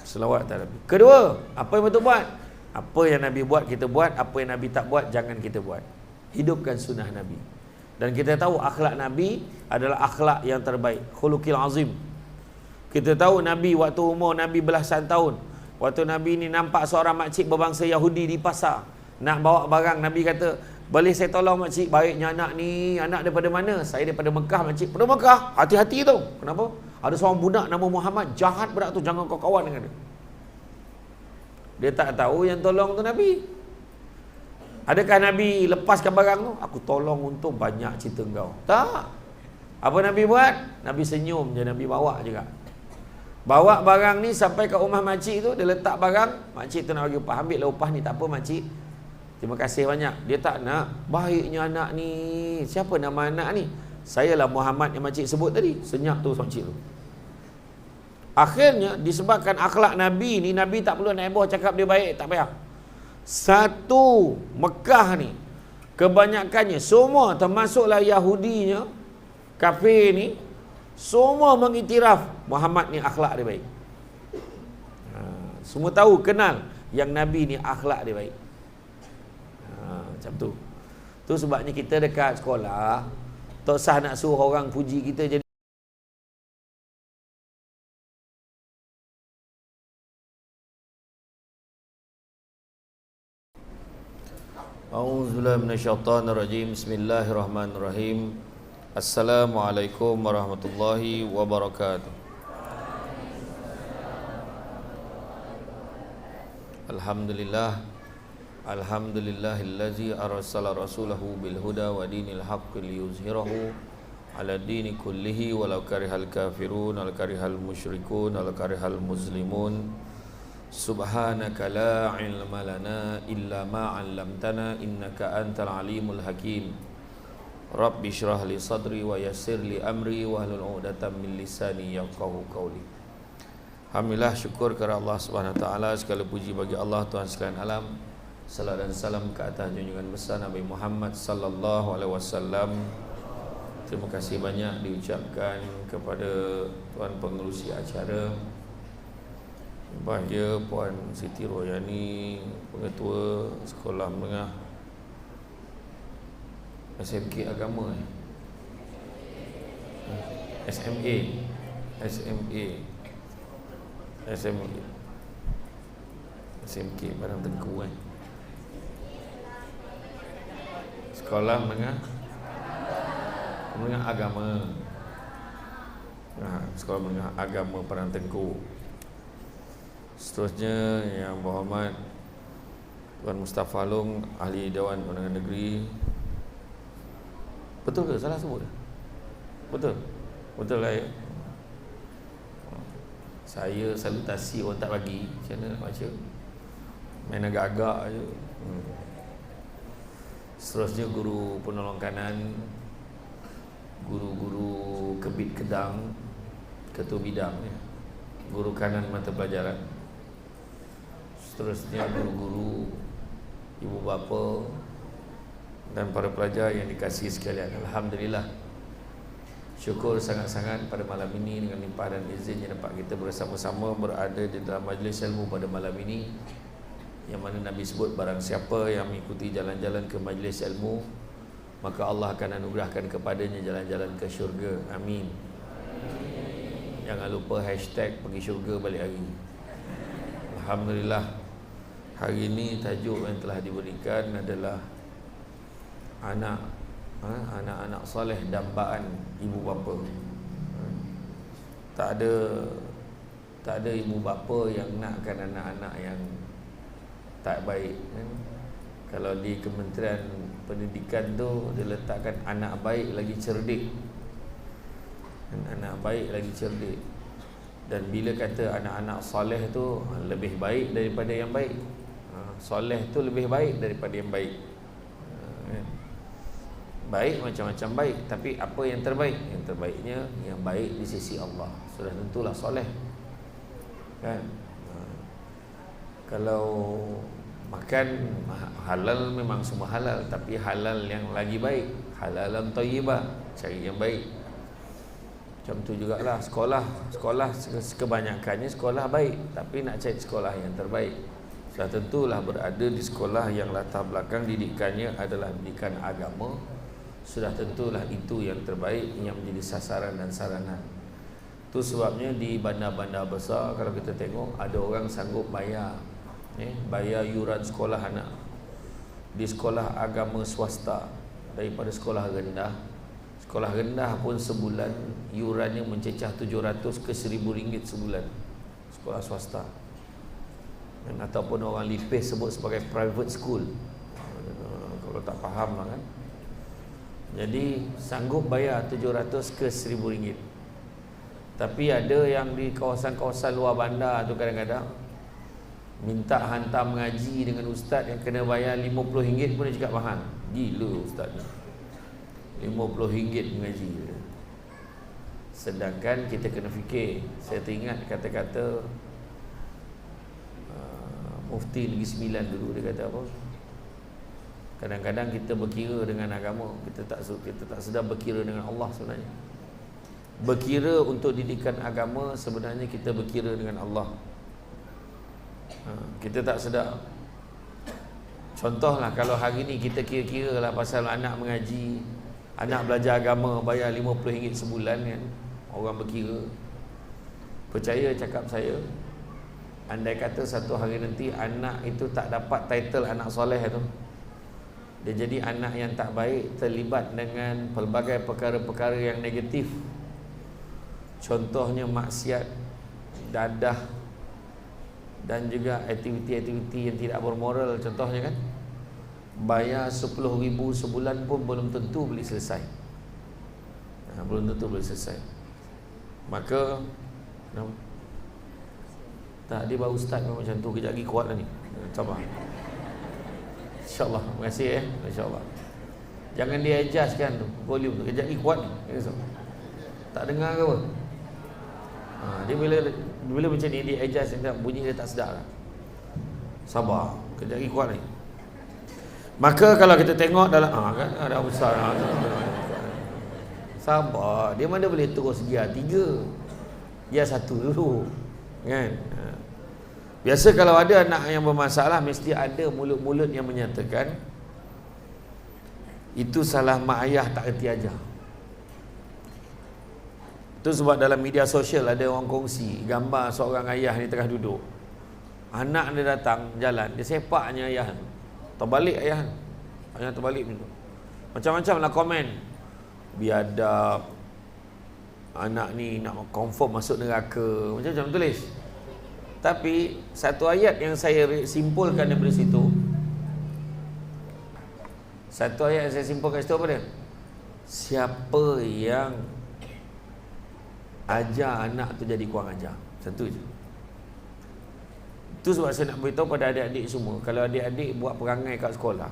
Selawat atas Nabi. Kedua, apa yang betul buat? Apa yang Nabi buat kita buat, apa yang Nabi tak buat jangan kita buat. Hidupkan sunnah Nabi. Dan kita tahu akhlak Nabi adalah akhlak yang terbaik, khuluqil azim. Kita tahu Nabi waktu umur Nabi belasan tahun, waktu Nabi ni nampak seorang makcik berbangsa Yahudi di pasar nak bawa barang, Nabi kata, boleh saya tolong makcik, baiknya anak ni, anak daripada mana? Saya daripada Mekah makcik. Daripada Mekah, hati-hati tau. Kenapa? Ada seorang budak nama Muhammad, jahat berat tu, jangan kau kawan dengan dia. Dia tak tahu yang tolong tu Nabi. Adakah Nabi lepaskan barang tu? Aku tolong untuk banyak cerita kau. Tak. Apa Nabi buat? Nabi senyum je, Nabi bawa juga. Bawa barang ni sampai ke rumah makcik tu, dia letak barang, makcik tu nak bagi upah. Ambil lah upah ni, tak apa makcik, terima kasih banyak. Dia tak nak, baiknya anak ni. Siapa nama anak ni? Sayalah Muhammad yang makcik sebut tadi. Senyap tu makcik tu. Akhirnya disebabkan akhlak Nabi ni, Nabi tak perlu naik bawah cakap dia baik, tak payah. Satu Mekah ni, kebanyakannya semua termasuklah Yahudinya, kafir ni, semua mengiktiraf Muhammad ni akhlak dia baik. Semua tahu, kenal yang Nabi ni akhlak dia baik. Macam tu. Tu sebabnya kita dekat sekolah tak usah nak suruh orang puji kita jadi. A'udzubillahi minasyaitonirrajim. Bismillahirrahmanirrahim. Assalamualaikum warahmatullahi wabarakatuh. Alhamdulillah. Alhamdulillahillazi arsala rasulahu bil huda wa dinil haqqi liyuzhirahu ala dini kullihi walau karihal kafirun wal karihal musyrikun wal karihal muslimun. Subhanaka la ilma lana illa ma 'allamtana innaka antal alimul hakim. Rabbi shrah li sadri wa yassir li amri wa hlul 'uqdatam min lisani yafqahu qawli. Alhamdulillah, syukur kepada Allah Subhanahu wa taala, segala puji bagi Allah Tuhan sekalian alam. Salam dan salam ke atas junjungan besar Nabi Muhammad sallallahu alaihi wasallam. Terima kasih banyak diucapkan kepada tuan pengerusi acara, Bahagia Puan Siti Royani, Pengetua Sekolah Menengah SMK Agama SMA SMK Padang Tengku Sekolah Menengah Agama, Sekolah Menengah Agama Padang Tengku. Seterusnya yang berhormat Tuan Mustafa Long, Ahli Dewan Undangan Negeri. Betul ke? Salah sebut? Betul? Betul lah ya? Saya salutasi orang tak bagi, macam mana nak baca? Main agak-agak je. Seterusnya guru penolong kanan, guru-guru Kebit Kedang, ketua bidang ya, guru kanan mata pelajaran. Seterusnya guru-guru, ibu bapa dan para pelajar yang dikasihi sekalian. Alhamdulillah, syukur sangat-sangat pada malam ini dengan limpah dan izin yang dapat kita bersama-sama berada di dalam majlis ilmu pada malam ini, yang mana Nabi sebut barang siapa yang mengikuti jalan-jalan ke majlis ilmu, maka Allah akan anugerahkan kepadanya jalan-jalan ke syurga. Amin. Jangan lupa hashtag pergi syurga balik hari. Alhamdulillah, hari ini tajuk yang telah diberikan adalah anak-anak soleh dambaan ibu bapa. Tak ada ibu bapa yang nakkan anak-anak yang tak baik kan? Kalau di Kementerian Pendidikan tu dia letakkan anak baik lagi cerdik, anak baik lagi cerdik. Dan bila kata anak-anak soleh tu lebih baik daripada yang baik, soleh tu lebih baik daripada yang baik. Baik macam-macam baik, tapi apa yang terbaik? Yang terbaiknya yang baik di sisi Allah. Sudah tentulah soleh kan. Kalau makan halal memang semua halal, tapi halal yang lagi baik, halalan thayyibah, cari yang baik. Macam tu jugalah sekolah kebanyakannya sekolah baik, tapi nak cari sekolah yang terbaik, sudah tentulah berada di sekolah yang latar belakang didikannya adalah didikan agama. Sudah tentulah itu yang terbaik, yang menjadi sasaran dan sarana. Itu sebabnya di bandar-bandar besar kalau kita tengok ada orang sanggup bayar yuran sekolah anak di sekolah agama swasta daripada sekolah rendah. Sekolah rendah pun sebulan yurannya mencecah 700 ke 1000 ringgit sebulan, sekolah swasta. Dan ataupun orang lipis sebut sebagai private school, kalau tak faham lah kan. Jadi sanggup bayar 700 ke 1000 ringgit. Tapi ada yang di kawasan-kawasan luar bandar tu kadang-kadang minta hantar mengaji dengan ustaz yang kena bayar 50 ringgit pun dia cakap mahal. Gila ustaz ni, 50 ringgit mengaji. Sedangkan kita kena fikir. Saya teringat kata-kata Mufti Negeri Sembilan dulu, dia kata apa? Kadang-kadang kita berkira dengan agama, kita tak sedar berkira dengan Allah sebenarnya. Berkira untuk didikan agama, sebenarnya kita berkira dengan Allah. Kita tak sedar. Contohlah kalau hari ni kita kira-kira lah pasal anak mengaji, anak belajar agama bayar RM50 sebulan kan, orang berkira. Percaya cakap saya, andai kata satu hari nanti anak itu tak dapat title anak soleh tu, dia jadi anak yang tak baik, terlibat dengan pelbagai perkara-perkara yang negatif, contohnya maksiat, dadah, dan juga aktiviti-aktiviti yang tidak bermoral contohnya kan, bayar 10,000 sebulan pun belum tentu boleh selesai. Belum tentu boleh selesai. Maka tak, dia baru start macam tu, kejap lagi kuat lah ni. Sabar, InsyaAllah. Terima kasih InsyaAllah. Jangan dia adjust kan volume tu, kejap lagi kuat ni. Tak dengar ke apa? Dia bila macam ni dia adjust, bunyi dia tak sedar lah. Sabar, kejap lagi kuat ni. Maka kalau kita tengok dalam kan ada besar sabar, dia mana boleh terus gear 3, gear 1 dulu kan. Biasa kalau ada anak yang bermasalah, mesti ada mulut-mulut yang menyatakan itu salah mak ayah tak erti ajar. Itu sebab dalam media sosial ada orang kongsi gambar seorang ayah ni tengah duduk, anak dia datang jalan, dia sepaknya ayah, terbalik ayah terbalik macam. Macam-macam lah komen, biadab, anak ni nak confirm masuk neraka, macam-macam tulis. Tapi satu ayat yang saya simpulkan daripada situ, apa dia? Siapa yang ajar anak tu jadi kurang ajar, satu je. Itu sebab saya nak beritahu pada adik-adik semua, kalau adik-adik buat perangai kat sekolah,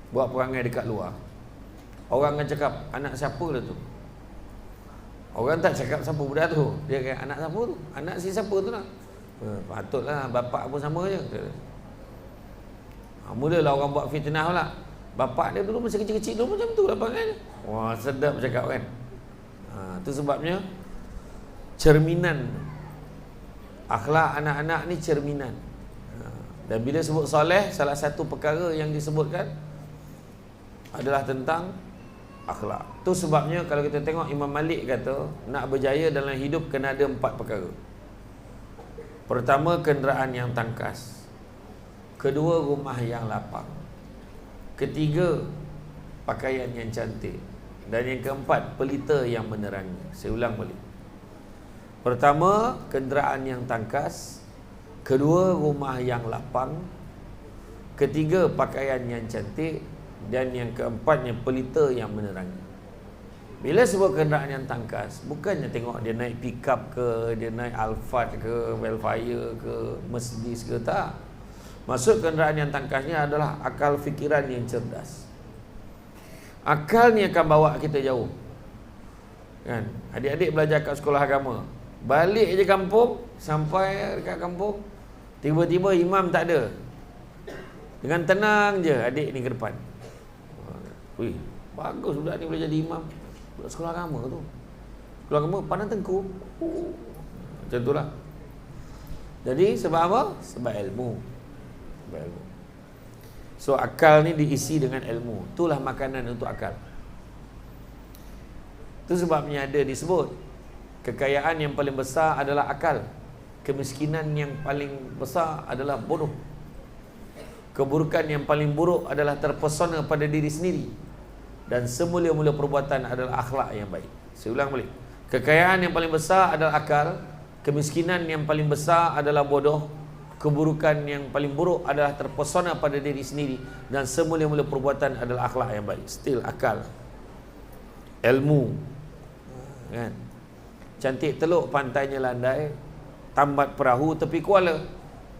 buat perangai dekat luar, orang akan cakap anak siapa dah tu. Orang tak cakap siapa budak tu, dia kata anak siapa tu, anak si siapa tu nak. Patutlah bapak pun sama je. Mulalah orang buat fitnah pula. Bapak dia dulu masa kecil-kecil dulu macam tu lah perangai. Wah, sedap cakap kan. Itu sebabnya cerminan akhlak anak-anak ni cerminan. Dan bila sebut soleh, salah satu perkara yang disebutkan adalah tentang akhlak. Itu sebabnya kalau kita tengok Imam Malik kata, nak berjaya dalam hidup kena ada 4 perkara. Pertama, kenderaan yang tangkas. Kedua, rumah yang lapang. Ketiga, pakaian yang cantik. Dan yang keempat, pelita yang menerangi. Saya ulang balik. Pertama, kenderaan yang tangkas. Kedua, rumah yang lapang. Ketiga, pakaian yang cantik. Dan yang keempatnya, pelita yang menerangi. Bila sebut kenderaan yang tangkas, bukannya tengok dia naik pickup ke, dia naik Alphard ke, Wellfire ke, Mercedes ke, tak. Maksud kenderaan yang tangkasnya adalah akal fikiran yang cerdas. Akal ni akan bawa kita jauh. Kan? Adik-adik belajar kat sekolah agama, balik je kampung, sampai dekat kampung, tiba-tiba imam tak ada. Dengan tenang je adik ni ke depan. Wih, bagus budak ni boleh jadi imam. Budak sekolah agama tu. Keluar gemuk, pandang tengku. Macam itulah. Jadi sebab apa? Sebab ilmu. Sebab ilmu. So akal ni diisi dengan ilmu. Itulah makanan untuk akal. Itu sebabnya ada disebut kekayaan yang paling besar adalah akal. Kemiskinan yang paling besar adalah bodoh. Keburukan yang paling buruk adalah terpesona pada diri sendiri. Dan semula-mula perbuatan adalah akhlak yang baik. Saya ulang balik. Kekayaan yang paling besar adalah akal. Kemiskinan yang paling besar adalah bodoh. Keburukan yang paling buruk adalah terpesona pada diri sendiri. Dan semula-mula perbuatan adalah akhlak yang baik. Still akal. Ilmu. Kan? Cantik teluk, pantainya landai. Tambat perahu tepi kuala.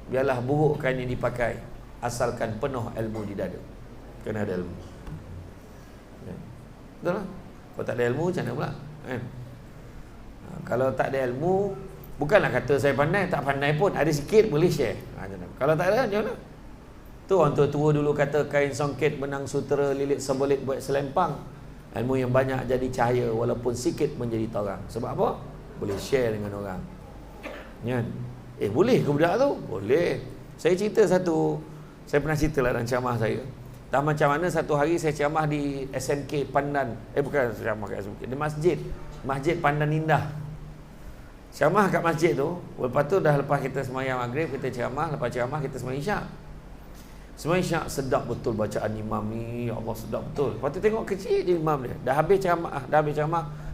Biarlah buruk kain yang dipakai, asalkan penuh ilmu di dada. Kena ada ilmu. Kan? Betul lah. Kalau tak ada ilmu, macam mana pula? Kan? Kalau tak ada ilmu, bukanlah kata saya pandai, tak pandai pun, ada sikit boleh share. Kalau tak ada, macam mana? Tu orang tua-tua dulu kata kain songket benang sutera lilit sebolit buat selempang. Ilmu yang banyak jadi cahaya walaupun sikit menjadi terang. Sebab apa? Boleh share dengan orang. Kan? Boleh ke budak tu? Boleh. Saya cerita satu, saya pernah cerita lah dalam ceramah saya. Tak macam mana satu hari saya ceramah di SMK Pandan. Bukan ceramah kat SMK, di Masjid Pandan Indah. Ceramah kat masjid tu, lepas tu dah lepas kita sembahyang maghrib, kita ceramah, lepas ceramah kita sembahyang isyak. Sembahyang isyak sedap betul bacaan imam ni, ya Allah sedap betul. Lepas tu tengok kecil je imam dia. Dah habis ceramah, dah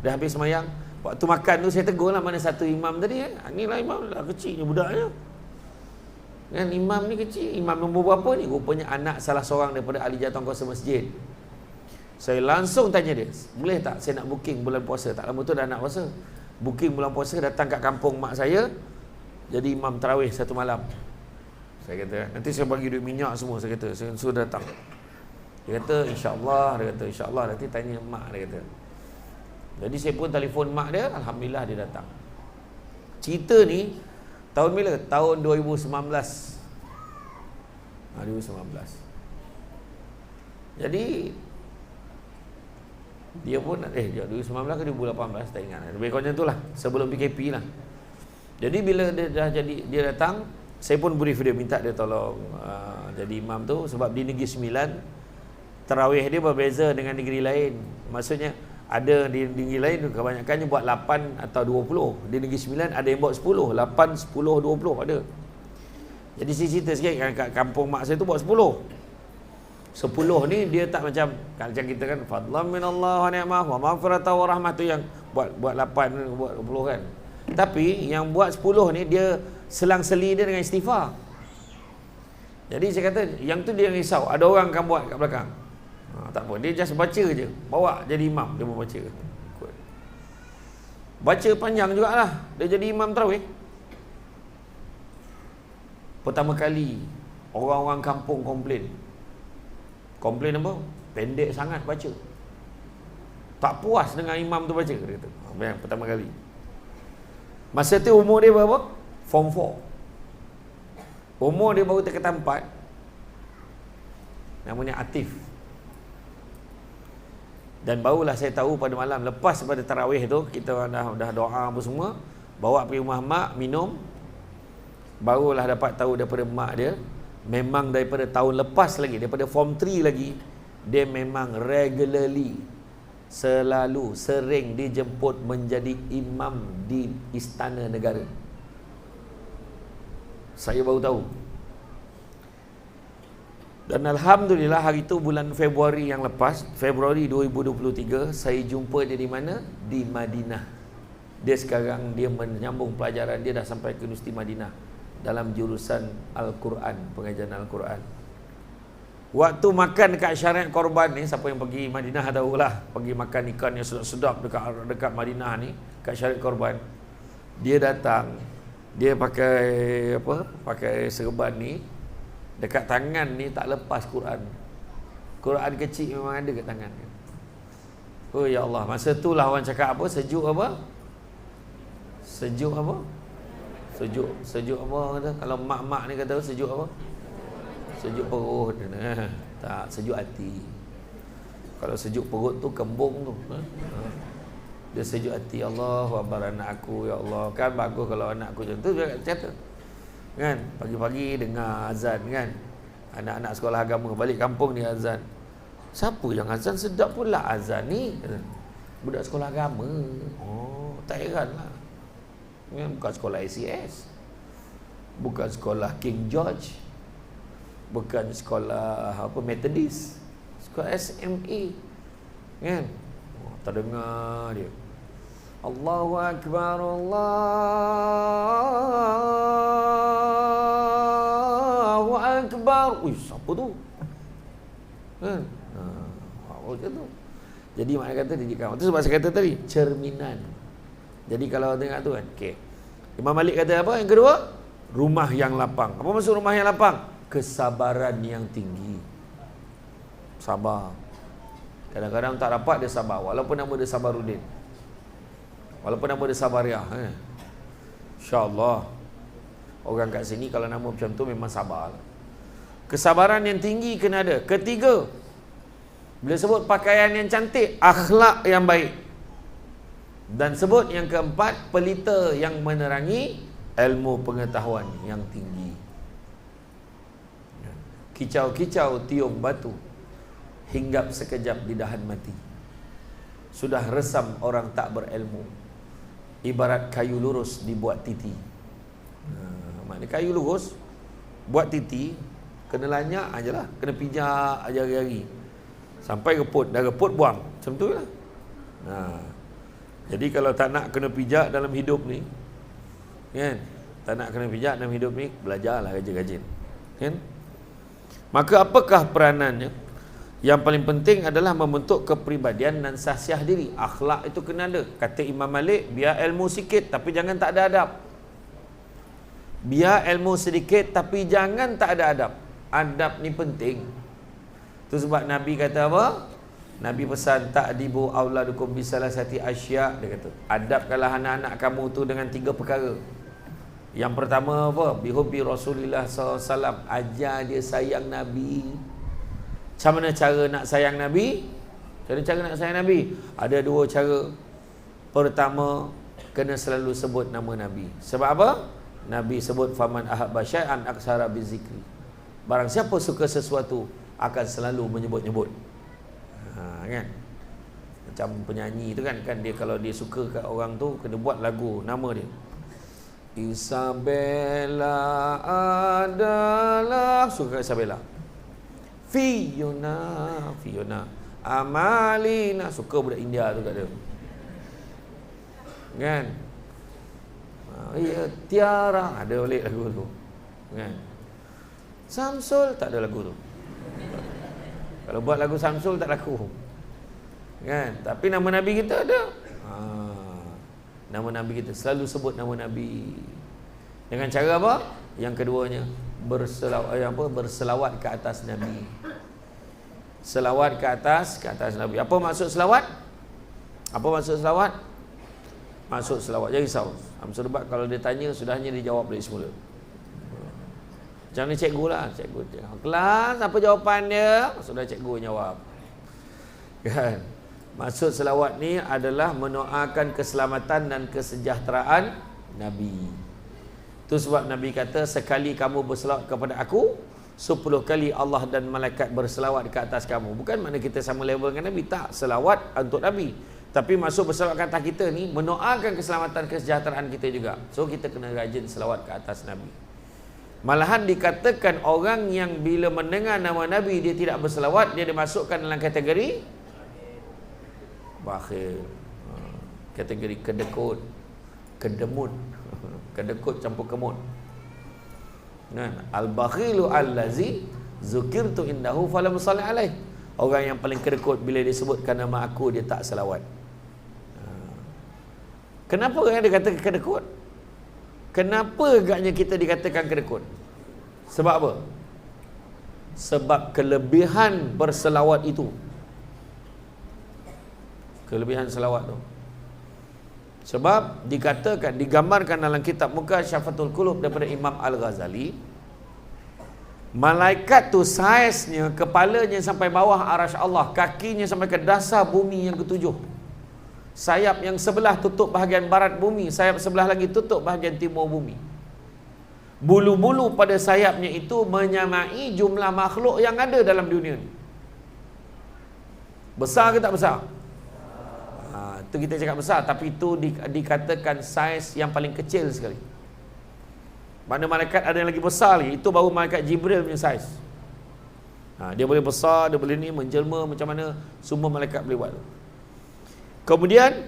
habis sembahyang. Waktu makan tu saya tegur lah mana satu imam tadi. Ni lah imam lah, kecilnya budaknya. Kan imam ni kecil, imam nombor berapa ni? Rupanya anak salah seorang daripada ahli jawatankuasa masjid. Saya langsung tanya dia, boleh tak saya nak booking bulan puasa? Tak lama tu dah nak puasa. Booking bulan puasa, datang kat kampung mak saya jadi imam tarawih satu malam. Saya kata, nanti saya bagi duit minyak semua. Saya kata, saya suruh datang. Dia kata, insyaAllah. Dia kata, insyaAllah. Nanti tanya mak, dia kata. Jadi saya pun telefon mak dia, alhamdulillah dia datang. Cerita ni tahun bila? Tahun 2019. 2019. Jadi dia pun 2019 ke 2018 tak ingat. Lebih kurang macam itulah, sebelum PKP lah. Jadi bila dia datang, saya pun brief dia, minta dia tolong jadi imam tu. Sebab di Negeri Sembilan tarawih dia berbeza dengan negeri lain. Maksudnya ada di negeri lain kebanyakannya buat 8 atau 20. Di Negeri Sembilan ada yang buat 10, 8, 10, 20 ada. Jadi saya cerita sikit, kat kampung mak saya tu buat 10. 10 ni dia tak macam kita kan, fadlan minallah wa ni'mah wa maghfiratan wa rahmah, tu yang buat 8, buat 20 kan. Tapi yang buat 10 ni dia selang-seli dia dengan istighfar. Jadi saya kata yang tu dia risau, ada orang akan buat kat belakang. Tak apa, dia just baca je, bawa jadi imam, dia pun baca. Baca panjang jugalah, dia jadi imam tarawih. Pertama kali orang-orang kampung komplain apa? Pendek sangat baca. Tak puas dengan imam tu baca, dia kata. Yang pertama kali. Masa tu umur dia berapa? Form 4. Umur dia baru tingkatan 4. Namanya Atif. Dan barulah saya tahu pada malam lepas pada tarawih tu, kita dah doa apa semua, bawa pergi rumah mak, minum. Barulah dapat tahu daripada mak dia, memang daripada tahun lepas lagi, daripada form 3 lagi, dia memang regularly, selalu, sering dijemput menjadi imam di istana negara. Saya baru tahu. Dan alhamdulillah hari itu bulan Februari yang lepas, Februari 2023, saya jumpa dia di mana? Di Madinah. Dia sekarang dia menyambung pelajaran dia, dah sampai ke Universiti Madinah dalam jurusan Al-Quran, pengajian Al-Quran. Waktu makan dekat Syariat Korban ni, siapa yang pergi Madinah tahulah, pergi makan ikan yang sedap-sedap dekat Madinah ni, kat Syariat Korban. Dia datang, dia pakai apa? Pakai serban ni, dekat tangan ni tak lepas Quran. Quran kecil memang ada kat tangan. Oh ya Allah, masa tu lah orang cakap apa? Sejuk apa? Sejuk apa? Sejuk apa kata? Kalau mak-mak ni kata sejuk apa? Sejuk perut. Tak, sejuk hati. Kalau sejuk perut tu kembung tu. Dia sejuk hati, Allahu Akbar anak aku, ya Allah. Kan bagus kalau anak aku macam tu, dia kata. Kan? Pagi-pagi dengar azan kan. Anak-anak sekolah agama balik kampung ni azan. Siapa yang azan? Sedap pula azan ni. Budak sekolah agama. Oh, tak heranlah. Kan? Bukan sekolah ACS. Bukan sekolah King George. Bukan sekolah apa Methodist. Sekolah SMA. Kan? Oh, terdengar dia. Allahu Akbar, Allahu Akbar. Ui, siapa tu? Kan? Macam tu. Jadi maknanya kata didikan. Itu sebab saya kata tadi, cerminan. Jadi kalau tengok tu kan, okey. Imam Malik kata apa? Yang kedua, rumah yang lapang. Apa maksud rumah yang lapang? Kesabaran yang tinggi. Sabar. Kadang-kadang tak dapat dia sabar, walaupun nama dia Sabaruddin. Walaupun nama dia Sabariah. InsyaAllah orang kat sini kalau nama macam tu memang sabar. Kesabaran yang tinggi kena ada. Ketiga, bila sebut pakaian yang cantik, akhlak yang baik. Dan sebut yang keempat, pelita yang menerangi ilmu pengetahuan yang tinggi. Kicau-kicau tium batu, hinggap sekejap di dahan mati. Sudah resam orang tak berilmu, ibarat kayu lurus dibuat titi. Maknanya kayu lurus buat titi, kena lanyak ajalah, kena pijak aja hari-hari sampai reput, dah reput buang. Macam tu lah. Jadi kalau tak nak kena pijak dalam hidup ni, kan? Tak nak kena pijak dalam hidup ni, belajarlah rajin-rajin. Kan? Maka apakah peranannya? Yang paling penting adalah membentuk kepribadian dan sahsiah diri. Akhlak itu kena ada. Kata Imam Malik, biar ilmu sikit tapi jangan tak ada adab. Biar ilmu sedikit tapi jangan tak ada adab. Adab ni penting. Itu sebab Nabi kata apa? Nabi pesan, ta'dibu auladukum bisalasati asya'. Dia kata, adabkanlah anak-anak kamu tu dengan 3 perkara. Yang pertama apa? Bihubbi Rasulullah SAW. Ajar dia sayang Nabi. Macam mana cara nak sayang Nabi? Cara nak sayang Nabi? Ada 2 cara. Pertama, kena selalu sebut nama Nabi. Sebab apa? Nabi sebut, faman ahabba syai'an aksara bizikri. Barang siapa suka sesuatu, akan selalu menyebut-nyebut. Kan? Macam penyanyi tu kan, dia kalau dia suka kat orang tu, kena buat lagu nama dia. Isabella adalah, suka kat Isabella. Fiona Amalina, suka budak India tu kat dia. Kan? Ya, Tiara, ada balik lagu tu. Kan? Samsul, tak ada lagu tu. Kalau buat lagu Samsul tak laku. Kan? Tapi nama Nabi kita ada. Nama Nabi kita, selalu sebut nama Nabi. Dengan cara apa? Yang keduanya, berselawat ke atas Nabi. Selawat ke atas Nabi. Apa maksud selawat? Maksud selawat, jangan risau. Sebab kalau dia tanya, sudahnya dia jawab dari semula. Jangan cikgu lah, cikgu kelas apa jawapan dia, sudah cikgu jawab. Kan? Maksud selawat ni adalah mendoakan keselamatan dan kesejahteraan Nabi. Itu sebab Nabi kata, sekali kamu berselawat kepada aku, 10 kali Allah dan malaikat berselawat ke atas kamu. Bukan makna kita sama level dengan Nabi, tak. Selawat untuk Nabi. Tapi masuk berselawat ke atas kita ni, mendoakan keselamatan kesejahteraan kita juga. So kita kena rajin selawat ke atas Nabi. Malahan dikatakan orang yang bila mendengar nama Nabi dia tidak berselawat, dia dimasukkan dalam kategori bakhil, kategori kedekut, kedemut, kedekut campur kemut. Al-bakhilu allazi zukirtu indahu falam salli alaih. Orang yang paling kedekut bila disebutkan nama aku dia tak selawat. Kenapa orang dia kata kedekut? Kenapa agaknya kita dikatakan kedekut? Sebab apa? Sebab kelebihan berselawat itu. Kelebihan selawat tu. Sebab dikatakan, digambarkan dalam kitab Mukasyafatul Qulub daripada Imam Al-Ghazali, malaikat tu saiznya, kepalanya sampai bawah arasy Allah, kakinya sampai ke dasar bumi yang ketujuh. sayap yang sebelah tutup bahagian barat bumi, sayap sebelah lagi tutup bahagian timur bumi. Bulu-bulu pada sayapnya itu menyamai jumlah makhluk yang ada dalam dunia ni. Besar ke tak besar? Itu kita cakap besar, tapi itu dikatakan saiz yang paling kecil sekali. Mana malaikat ada yang lagi besar lagi, itu baru malaikat Jibril punya saiz. Dia boleh besar, dia boleh ni menjelma macam mana, semua malaikat boleh buat. Kemudian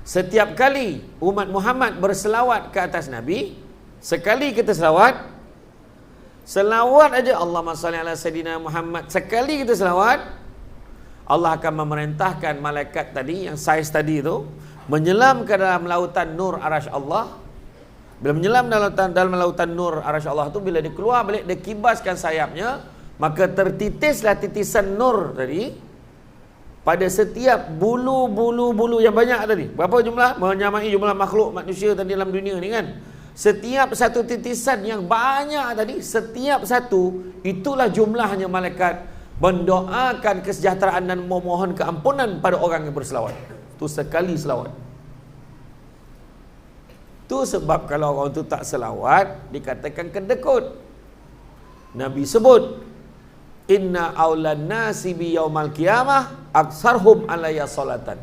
setiap kali umat Muhammad berselawat ke atas Nabi, sekali kita selawat aja Allahumma salli ala Sayyidina Muhammad, sekali kita selawat, Allah akan memerintahkan malaikat tadi yang saiz tadi itu menyelam ke dalam lautan nur arasy Allah. Bila menyelam dalam lautan nur arasy Allah tu, bila dia keluar balik, dia kibaskan sayapnya, maka tertitislah titisan nur tadi pada setiap bulu yang banyak tadi. Berapa jumlah? Menyamai jumlah makhluk manusia tadi dalam dunia ni kan. Setiap satu titisan yang banyak tadi, setiap satu itulah jumlahnya malaikat mendoakan kesejahteraan dan memohon keampunan pada orang yang berselawat. Itu sekali selawat. Itu sebab kalau orang tu tak selawat, dikatakan kedekut. Nabi sebut, inna aulan nasi bi yaumal qiyamah aksarhum alayya salatan.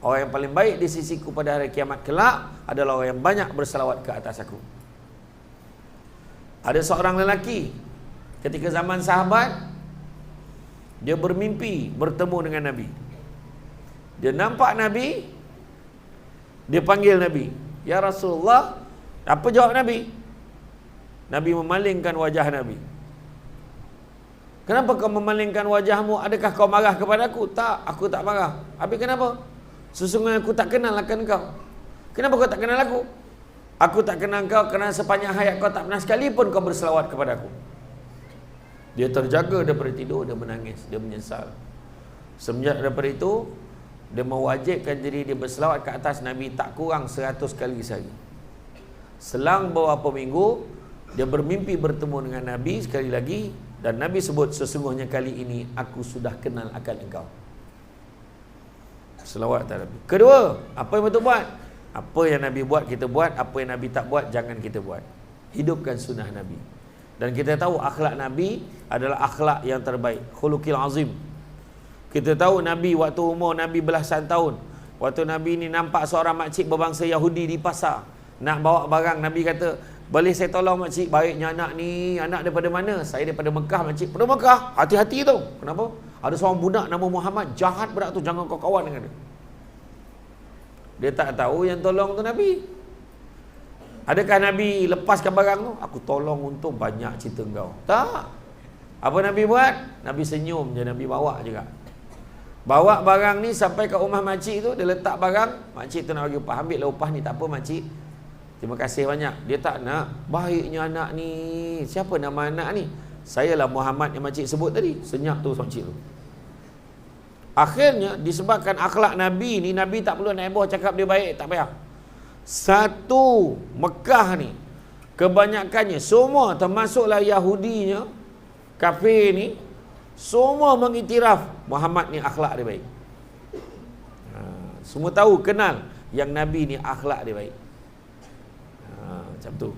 Orang yang paling baik di sisiku pada hari kiamat kelak adalah orang yang banyak berselawat ke atas aku. Ada seorang lelaki ketika zaman sahabat, dia bermimpi bertemu dengan Nabi. Dia nampak Nabi, dia panggil Nabi, ya Rasulullah. Apa jawab Nabi? Nabi memalingkan wajah Nabi. Kenapa kau memalingkan wajahmu? Adakah kau marah kepada aku? Tak, aku tak marah. Habis kenapa? Sesungguhnya aku tak kenal akan kau. Kenapa kau tak kenal aku? Aku tak kenal kau kerana sepanjang hayat kau tak pernah sekalipun kau berselawat kepada aku. Dia terjaga daripada tidur, dia menangis, dia menyesal. Semenjak daripada itu, dia mewajibkan diri dia berselawat ke atas Nabi tak kurang 100 kali sehari. Selang beberapa minggu, dia bermimpi bertemu dengan Nabi sekali lagi, dan Nabi sebut, sesungguhnya kali ini aku sudah kenal akan engkau. Selawat atas Nabi. Kedua, apa yang betul buat? Apa yang Nabi buat, kita buat. Apa yang Nabi tak buat, jangan kita buat. Hidupkan sunnah Nabi. Dan kita tahu akhlak Nabi adalah akhlak yang terbaik. Khuluqil azim. Kita tahu Nabi waktu umur Nabi belasan tahun, waktu Nabi ni nampak seorang makcik berbangsa Yahudi di pasar nak bawa barang, Nabi kata, boleh saya tolong makcik, baiknya anak ni, anak daripada mana? Saya daripada Mekah makcik. Daripada Mekah? Hati-hati tau. Kenapa? Ada seorang budak nama Muhammad, jahat berat tu, jangan kau kawan dengan dia. Dia tak tahu yang tolong tu Nabi. Adakah Nabi lepaskan barang tu? Aku tolong untuk banyak cerita kau. Tak. Apa Nabi buat? Nabi senyum je, Nabi bawa juga. Bawa barang ni sampai ke rumah makcik tu, dia letak barang, makcik tu nak bagi upah. Ambil lah upah ni, tak apa makcik, terima kasih banyak. Dia tak nak, baiknya anak ni. Siapa nama anak ni? Sayalah Muhammad yang makcik sebut tadi. Senyap tu makcik tu. Akhirnya disebabkan akhlak Nabi ni, Nabi tak perlu naik bawah cakap dia baik, tak payah. Satu Mekah ni, kebanyakannya semua termasuklah Yahudinya, kafir ni, semua mengiktiraf Muhammad ni akhlak dia baik. Semua tahu, kenal yang Nabi ni akhlak dia baik. Macam tu.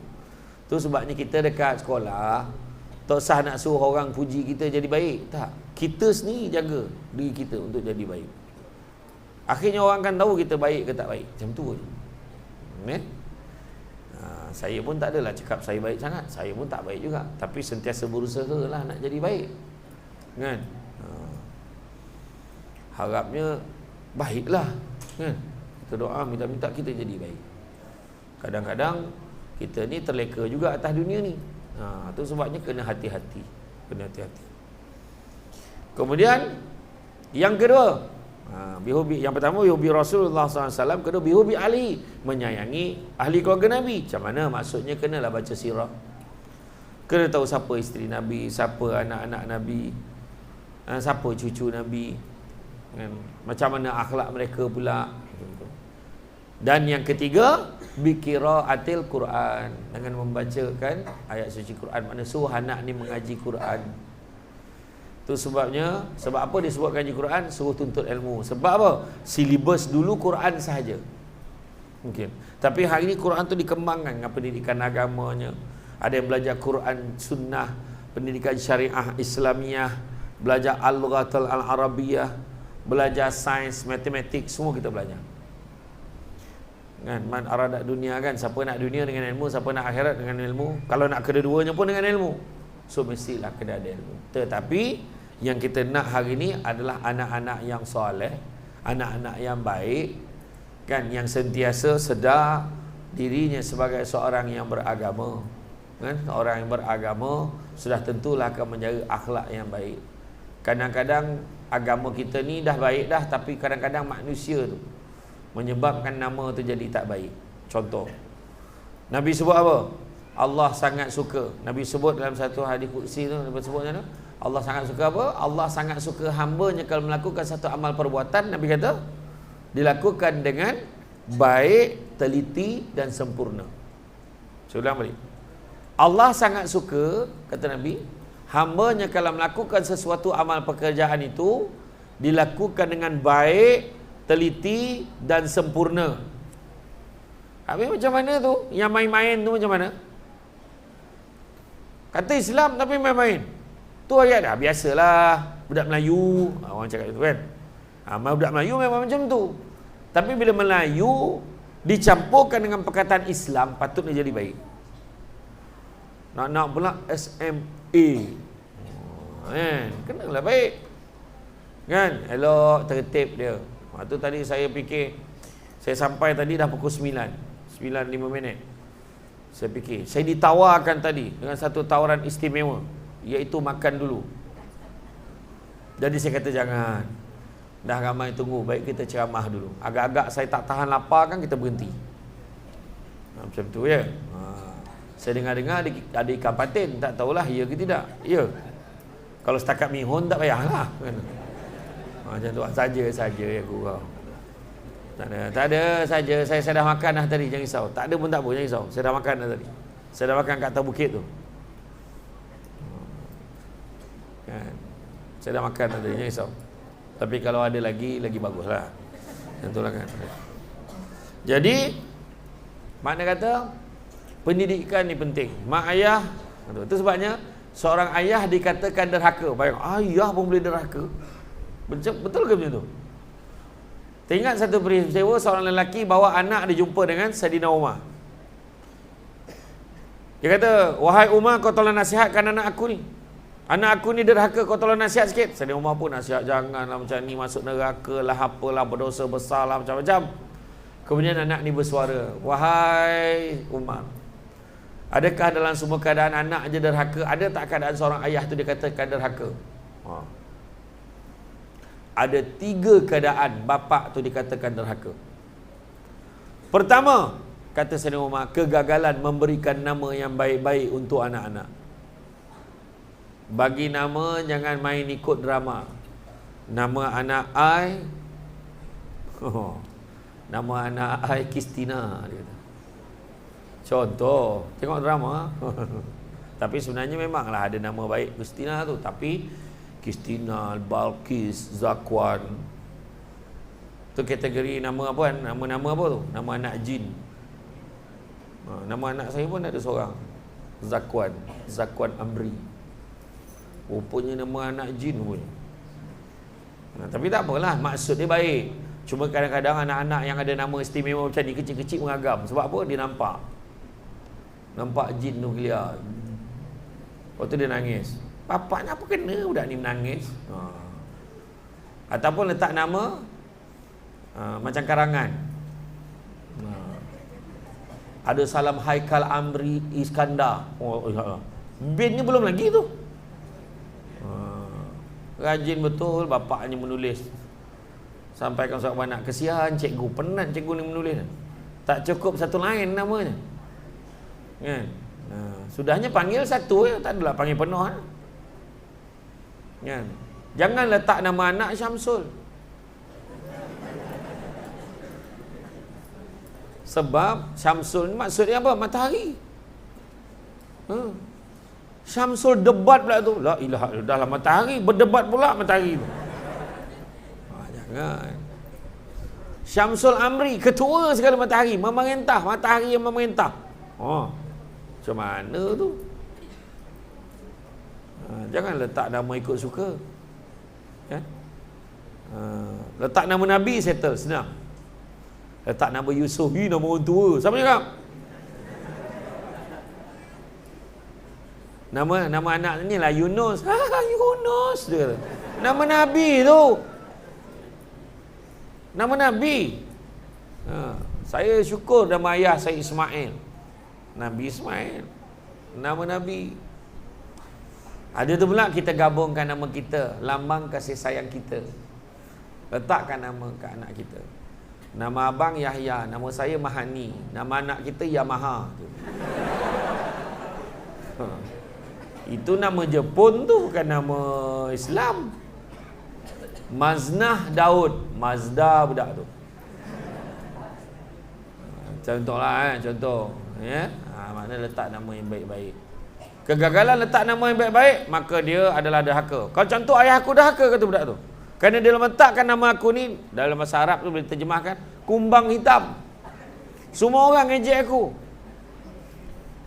Tu sebabnya kita dekat sekolah tak sah nak suruh orang puji kita jadi baik. Tak. Kita sendiri jaga diri kita untuk jadi baik. Akhirnya orang akan tahu kita baik ke tak baik. Macam tu je. Saya pun tak adalah cakap saya baik sangat. Saya pun tak baik juga. Tapi sentiasa berusaha lah nak jadi baik. Kan? Harapnya baiklah. Kan? Kita doa minta-minta kita jadi baik. Kadang-kadang kita ni terleka juga atas dunia ni. Itu sebabnya kena hati-hati. Kena hati-hati. Kemudian yang kedua, yang pertama bihubi Rasulullah SAW, kedua bihubi Ali, menyayangi ahli keluarga Nabi. Macam mana? Maksudnya kenalah baca sirah, kena tahu siapa isteri Nabi, siapa anak-anak Nabi, siapa cucu Nabi, macam mana akhlak mereka pula. Dan yang ketiga, biqiraatil Quran, dengan membacakan ayat suci Quran. Mana suruh anak ni mengaji Quran. Tu sebabnya, sebab apa disebut kaji Quran? Suruh tuntut ilmu. Sebab apa? Silibus dulu Quran sahaja. Mungkin. Tapi hari ini Quran tu dikembangkan dengan pendidikan agamanya. Ada yang belajar Quran sunnah, pendidikan syariah Islamiah, belajar al-lughatul al-arabiyah, belajar sains, matematik, semua kita belajar. Kan, man aradat dunia kan, siapa nak dunia dengan ilmu, siapa nak akhirat dengan ilmu. Kalau nak kedua-duanya pun dengan ilmu. So mestilah kena ada ilmu. Tetapi yang kita nak hari ini adalah anak-anak yang soleh, anak-anak yang baik, kan, yang sentiasa sedar dirinya sebagai seorang yang beragama. Kan, orang yang beragama sudah tentulah akan menjaga akhlak yang baik. Kadang-kadang agama kita ni dah baik dah, tapi kadang-kadang manusia tu menyebabkan nama tu jadi tak baik. Contoh, Nabi sebut apa? Allah sangat suka. Nabi sebut dalam satu hadis qudsi tu, Nabi sebut macam mana? Allah sangat suka apa? Allah sangat suka hamba-Nya kalau melakukan satu amal perbuatan, Nabi kata, dilakukan dengan baik, teliti dan sempurna. Saya ulang balik. Allah sangat suka, kata Nabi, hamba-Nya kalau melakukan sesuatu amal pekerjaan itu dilakukan dengan baik, teliti dan sempurna. Habis macam mana tu? Yang main-main tu macam mana? Kata Islam tapi main-main. Tu ayat dah, biasalah budak Melayu, orang cakap itu kan. Budak Melayu memang macam tu. Tapi bila Melayu dicampurkan dengan perkataan Islam, patutnya jadi baik. Nak pula SMA. Kan, kenalah baik. Kan, elok, tertib dia. Tu tadi saya fikir, saya sampai tadi dah pukul 9:05. Saya fikir, saya ditawarkan tadi dengan satu tawaran istimewa, iaitu makan dulu. Jadi saya kata jangan. Dah ramai tunggu, baik kita ceramah dulu. Agak-agak saya tak tahan lapar kan, kita berhenti. Macam tu ya. Saya dengar-dengar ada ikan patin, tak tahulah ya ke tidak. Ya. Kalau setakat mihun tak payahlah. Macam tu saja ya gurau. Tak ada saja. Saya dah makan dah tadi, jangan risau. Tak ada pun tak apa, jangan risau. Saya dah makan dah tadi. Saya dah makan kat atas bukit tu. Kan. Saya dah makan dah tadi, jangan risau. Tapi kalau ada lagi baguslah. Yang tu lah kan. Jadi makna kata pendidikan ni penting. Mak ayah, itu sebabnya seorang ayah dikatakan derhaka. Bayang, ayah pun boleh derhaka. Betul ke macam tu? Teringat satu peristiwa, seorang lelaki bawa anak dia jumpa dengan Saidina Umar. Dia kata, wahai Umar, kau tolong nasihatkan anak aku ni. Anak aku ni derhaka, kau tolong nasihat sikit. Saidina Umar pun nasihat, janganlah macam ni, masuk neraka lah, apalah, berdosa besar lah, macam-macam. Kemudian anak ni bersuara, wahai Umar, adakah dalam semua keadaan anak je derhaka? Ada tak keadaan seorang ayah tu dikatakan derhaka? Ada 3 keadaan bapa tu dikatakan derhaka. Pertama, kata Saidina Umar, kegagalan memberikan nama yang baik-baik untuk anak-anak. Bagi nama, jangan main ikut drama. Nama anak I, nama anak I Kristina, dia kata. Contoh, tengok drama. Tapi sebenarnya memanglah ada nama baik Kristina tu, tapi Kristina, Balkis, Zakwan, tu kategori nama apa kan? Nama-nama apa tu? Nama anak jin. Nama anak saya pun ada seorang, Zakwan Amri. Rupanya nama anak jin pun. Tapi tak apalah, maksud dia baik. Cuma kadang-kadang anak-anak yang ada nama istimewa macam ni, kecil-kecil mengagam. Sebab apa? Dia nampak jin tu keluar. Lepas tu dia nangis. Bapaknya apa kena budak ni menangis? Ataupun letak nama macam karangan. Ada Salam Haikal Amri Iskandar. Bin ni belum lagi tu. Rajin betul bapaknya menulis. Sampaikan surat anak, kesian cikgu, penat cikgu ni menulis. Tak cukup satu lain namanya. Kan? Sudahnya panggil satu, tak adalah panggil penuh. Kan? Jangan letak nama anak Syamsul. Sebab Syamsul ni maksudnya apa? Matahari. Syamsul debat pula tu. La ilaha illallah, dalam matahari berdebat pula matahari tu. Jangan. Syamsul Amri, ketua segala matahari, memerintah, matahari yang memerintah. Macam mana tu? Jangan letak nama ikut suka. Kan? Letak nama Nabi settle, senang. Letak nama Yusuf, nama orang tua. Siapa cakap? Nama anak ni lah Yunus. Yunus dia. Nama Nabi tu. Nama Nabi. Saya syukur nama ayah saya Ismail. Nabi Ismail. Nama Nabi. Ada tu pula kita gabungkan nama kita, lambang kasih sayang kita. Letakkan nama ke anak kita. Nama abang Yahya, nama saya Mahani, nama anak kita Yamaha. Itu nama Jepun tu, bukan nama Islam. Maznah Daud, Mazda budak tu. Contohlah contoh ya. Makna letak nama yang baik-baik. Kegagalan letak nama yang baik-baik, maka dia adalah dahaka. Kalau contoh ayah aku dahaka kata budak tu. Kerana dia letakkan nama aku ni, dalam bahasa Arab tu boleh terjemahkan kumbang hitam. Semua orang ngejek aku.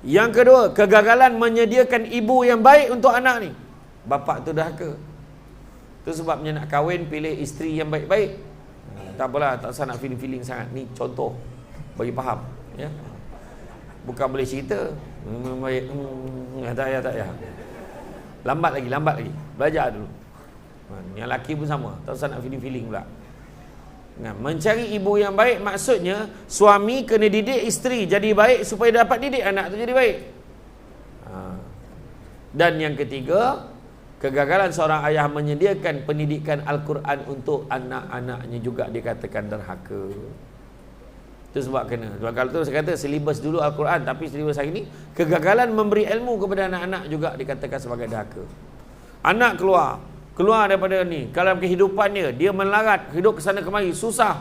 Yang kedua, kegagalan menyediakan ibu yang baik untuk anak ni. Bapak tu dahaka. Itu sebabnya nak kahwin, pilih isteri yang baik-baik. Tak apalah, tak usah nak feeling-feeling sangat. Ni contoh bagi faham ya. Bukan boleh cerita baik, tak payah. Lambat lagi. Belajar dulu. Yang lelaki pun sama, tak usah nak feeling pula. Mencari ibu yang baik maksudnya suami kena didik isteri jadi baik supaya dapat didik anak tu jadi baik. Dan yang ketiga, kegagalan seorang ayah menyediakan pendidikan Al-Quran untuk anak-anaknya juga dikatakan derhaka. Itu sebab kena. Sebab kalau tu saya kata silibus dulu Al-Quran, tapi silibus hari ni kegagalan memberi ilmu kepada anak-anak juga dikatakan sebagai derhaka. Anak keluar daripada ni, kalau kehidupannya dia melarat, hidup ke sana kemari, susah.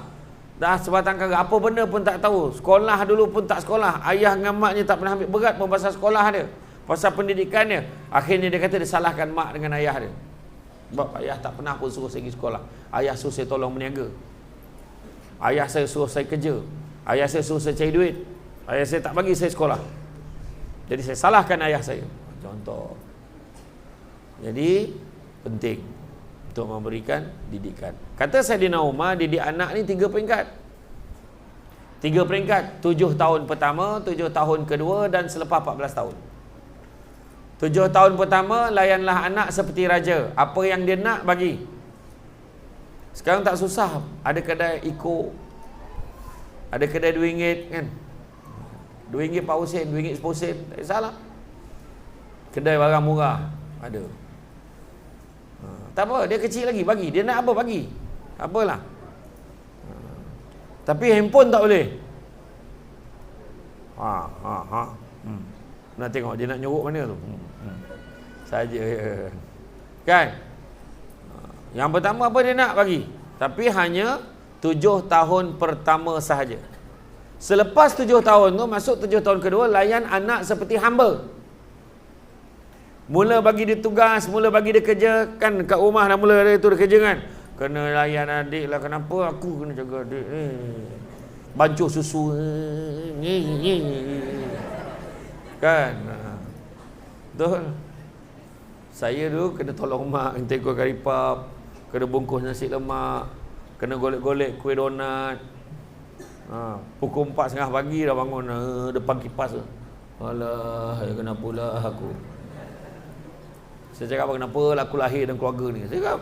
Dah sebatang kara, apa benda pun tak tahu. Sekolah dulu pun tak sekolah. Ayah dengan maknya tak pernah ambil berat pun pasal sekolah dia, pasal pendidikan dia. Akhirnya dia kata dia salahkan mak dengan ayah dia. Sebab ayah tak pernah pun suruh saya pergi sekolah. Ayah suruh saya tolong berniaga. Ayah saya suruh saya kerja. Ayah saya suruh saya cari duit. Ayah saya tak bagi saya sekolah. Jadi saya salahkan ayah saya. Contoh. Jadi penting untuk memberikan didikan. Kata Saidina Umar, didik anak ni 3 peringkat. 3 peringkat. 7 tahun pertama, 7 tahun kedua dan selepas 14 tahun. 7 tahun pertama, layanlah anak seperti raja. Apa yang dia nak, bagi. Sekarang tak susah. Ada kedai Iko, ada kedai RM2 kan, RM2 Pak Husin, RM2 10 sen, tak salah. Kedai barang murah ada. Tak apa, dia kecil lagi, bagi. Dia nak apa, bagi. Tak apalah. Tapi handphone tak boleh. Nak tengok dia nak nyorok mana tu. Saja. Kan? Yang pertama apa dia nak, bagi. Tapi hanya 7 tahun pertama sahaja. Selepas 7 tahun tu, masuk 7 tahun kedua, layan anak seperti hamba. Mula bagi dia tugas, mula bagi dia kerja. Kan kat rumah dah mula dia tu dia kerja kan. Kena layan adik lah. Kenapa aku kena jaga adik ni? Bancuh susu. Kan? Betul. Saya dulu kena tolong mak tengok kari pap, kena bungkus nasi lemak, kena golek-golek kuih donat. Pukul 4:30 pagi dah bangun depan kipas tu. Alah, kenapa pula aku? Saya cakap, kenapa aku lahir dan keluarga ni? Saya cakap,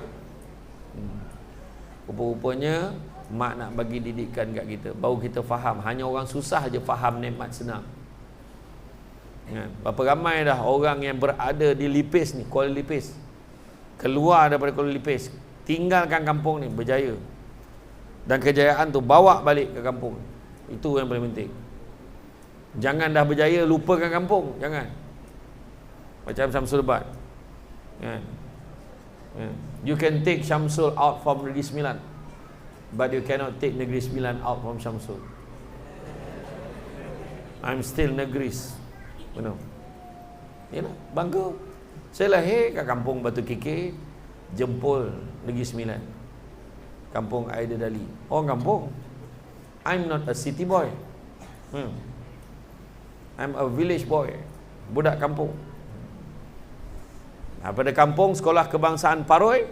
rupa-rupanya mak nak bagi didikan kat kita, baru kita faham. Hanya orang susah je faham nikmat senang. Berapa ramai dah orang yang berada di Lipis ni, Kuala Lipis, keluar daripada Kuala Lipis, tinggalkan kampung ni, berjaya. Dan kejayaan tu bawa balik ke kampung. Itu yang paling penting. Jangan dah berjaya lupakan kampung. Jangan. Macam Syamsul Bat. You can take Syamsul out from Negeri Sembilan, but you cannot take Negeri Sembilan out from Syamsul. I'm still Negris. Bangga. Saya lahir kat kampung Batu Kikir, Jempol, Negeri Sembilan. Kampung Aidedali. Orang kampung. I'm not a city boy. I'm a village boy. Budak kampung. Pada kampung, sekolah kebangsaan Paroi.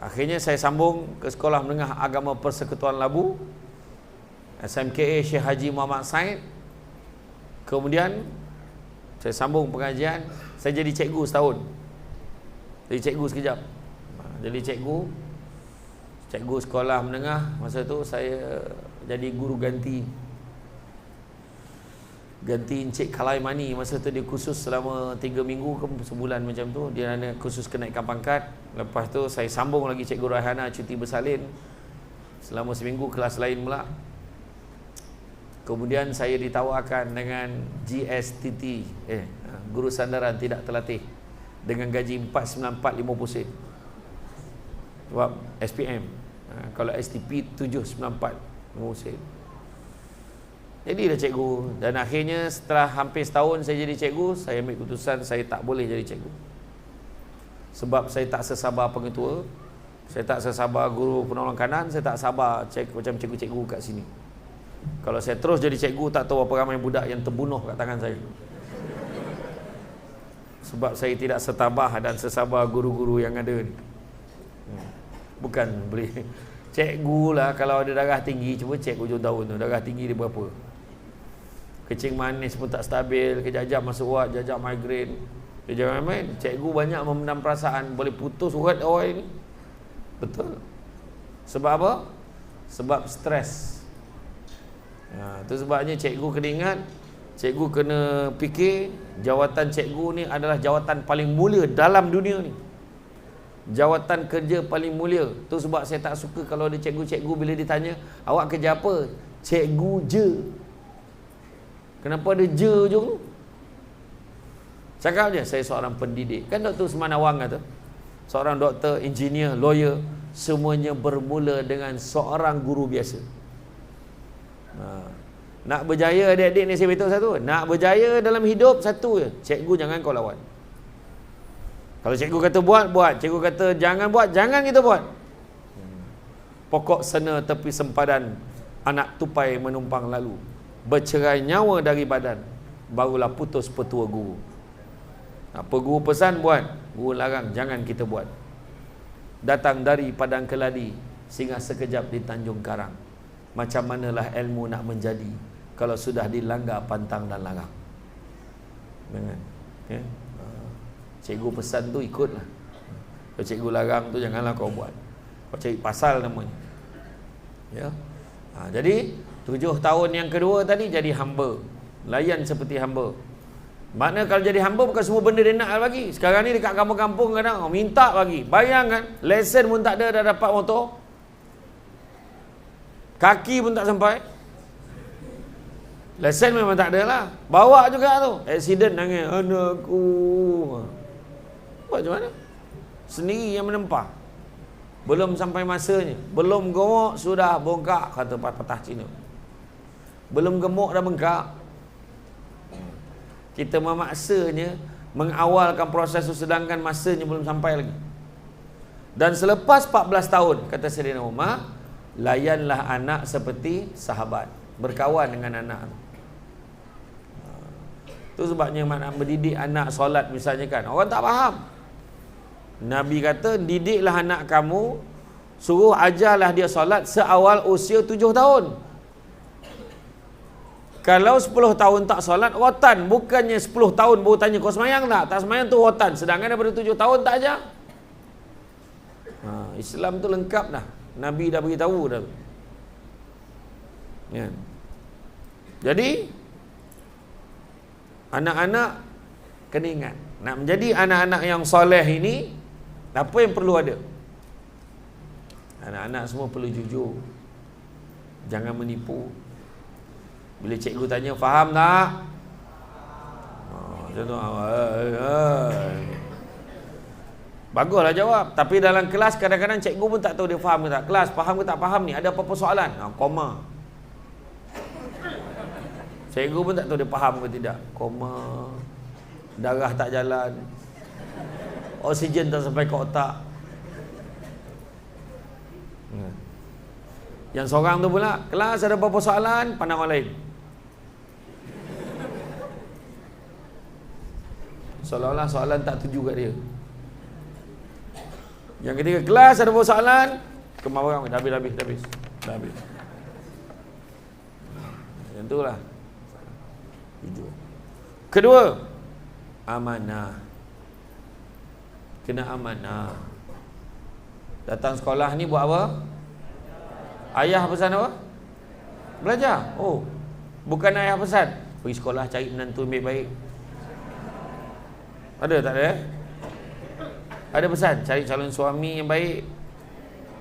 Akhirnya saya sambung ke Sekolah Menengah Agama Persekutuan Labu, SMKA Syekh Haji Muhammad Said. Kemudian saya sambung pengajian. Saya jadi cikgu setahun. Jadi cikgu sekejap. Jadi cikgu sekolah menengah. Masa tu saya jadi guru ganti Encik Kalai Mani. Masa tu dia kursus selama 3 minggu ke sebulan macam tu. Dia ada kursus kenaikan pangkat. Lepas tu saya sambung lagi Cikgu Raihana cuti bersalin selama seminggu kelas lain pula. Kemudian saya ditawarkan dengan GSTT, Guru Sandaran Tidak Terlatih, dengan gaji 494.50 sen. Sebab SPM, kalau STP 794.50 sen. Jadi dah cikgu. Dan akhirnya setelah hampir setahun saya jadi cikgu, saya ambil keputusan saya tak boleh jadi cikgu. Sebab saya tak sesabar pengetua, saya tak sesabar guru penolong kanan, saya tak sabar macam cikgu-cikgu kat sini. Kalau saya terus jadi cikgu, tak tahu berapa ramai budak yang terbunuh kat tangan saya. Sebab saya tidak setabah dan sesabar guru-guru yang ada ni. Bukan boleh cikgu lah, kalau ada darah tinggi, cuba cek hujung tahun tu, darah tinggi dia berapa. Kencing manis pun tak stabil, kejap-kejap masuk wad, jajak migrain. Dia jangan main, cikgu banyak memendam perasaan, boleh putus urat awal ni. Betul. Sebab apa? Sebab stres. Tu sebabnya cikgu kena ingat, cikgu kena fikir jawatan cikgu ni adalah jawatan paling mulia dalam dunia ni. Jawatan kerja paling mulia. Tu sebab saya tak suka kalau ada cikgu-cikgu bila ditanya, awak kerja apa? Cikgu je. Kenapa ada je tu? Cakap je, saya seorang pendidik. Kan Dr. Usman Awang kata, seorang doktor, engineer, lawyer, semuanya bermula dengan seorang guru biasa. Nak berjaya adik-adik ni saya beritahu satu, nak berjaya dalam hidup satu je, cikgu jangan kau lawan. Kalau cikgu kata buat, buat. Cikgu kata jangan buat, jangan kita buat. Pokok sena tepi sempadan, anak tupai menumpang lalu. Bercerai nyawa dari badan, barulah putus petua guru. Apa guru pesan buat, guru larang jangan kita buat. Datang dari padang keladi, singgah sekejap di Tanjung Karang. Macam manalah ilmu nak menjadi kalau sudah dilanggar pantang dan larang. Jangan. Ya? Cikgu pesan tu ikutlah. Kalau cikgu larang tu janganlah kau buat. Kau cari pasal namanya. Ya. Jadi 7 tahun yang kedua tadi jadi hamba. Layan seperti hamba. Makna kalau jadi hamba bukan semua benda dia nak bagi. Sekarang ni dekat kampung-kampung kadang minta bagi. Bayangkan, lesen pun tak ada, dah dapat motor. Kaki pun tak sampai. Lesen memang tak ada lah. Bawa juga tu. Accident nangis. Anakku. Buat macam mana? Sendiri yang menempah. Belum sampai masanya. Belum gemuk sudah bongkak, kata patah Cina. Belum gemuk dah bengkak. Kita memaksanya mengawalkan proses itu sedangkan masanya belum sampai lagi. Dan selepas 14 tahun, kata Sayyidina Umar, layanlah anak seperti sahabat. Berkawan dengan anak. Itu sebabnya nak mendidik anak solat misalnya kan, orang tak faham. Nabi kata, didiklah anak kamu, suruh ajarlah dia solat seawal usia 7 tahun. Kalau 10 tahun tak solat, rotan. Bukannya 10 tahun baru tanya, kau semayang tak? Tak semayang tu rotan. Sedangkan daripada 7 tahun tak ajar. Islam tu lengkap dah. Nabi dah beritahu dah. Ya. Jadi anak-anak kena ingat, nak menjadi anak-anak yang soleh ini, apa yang perlu ada? Anak-anak semua perlu jujur. Jangan menipu. Bila cikgu tanya, faham tak? Macam tu. Baguslah jawab. Tapi dalam kelas kadang-kadang cikgu pun tak tahu dia faham ke tak. Kelas, faham ke tak faham ni? Ada apa-apa soalan? Koma. Cikgu pun tak tahu dia faham ke tidak. Koma. darah tak jalan, oksigen tak sampai ke otak. Yang seorang tu pula, kelas ada apa-apa soalan, pandang orang lain. Seolah-olah soalan tak tuju kat dia. Yang ketiga, kelas ada apa-apa soalan, kemau orang, dah habis. Yang itulah. Kedua, amanah. Kena amanah. Datang sekolah ni buat apa? Ayah pesan apa? Belajar. Oh, bukan ayah pesan pergi sekolah cari menantu yang baik. Ada tak ada? Ada pesan cari calon suami yang baik.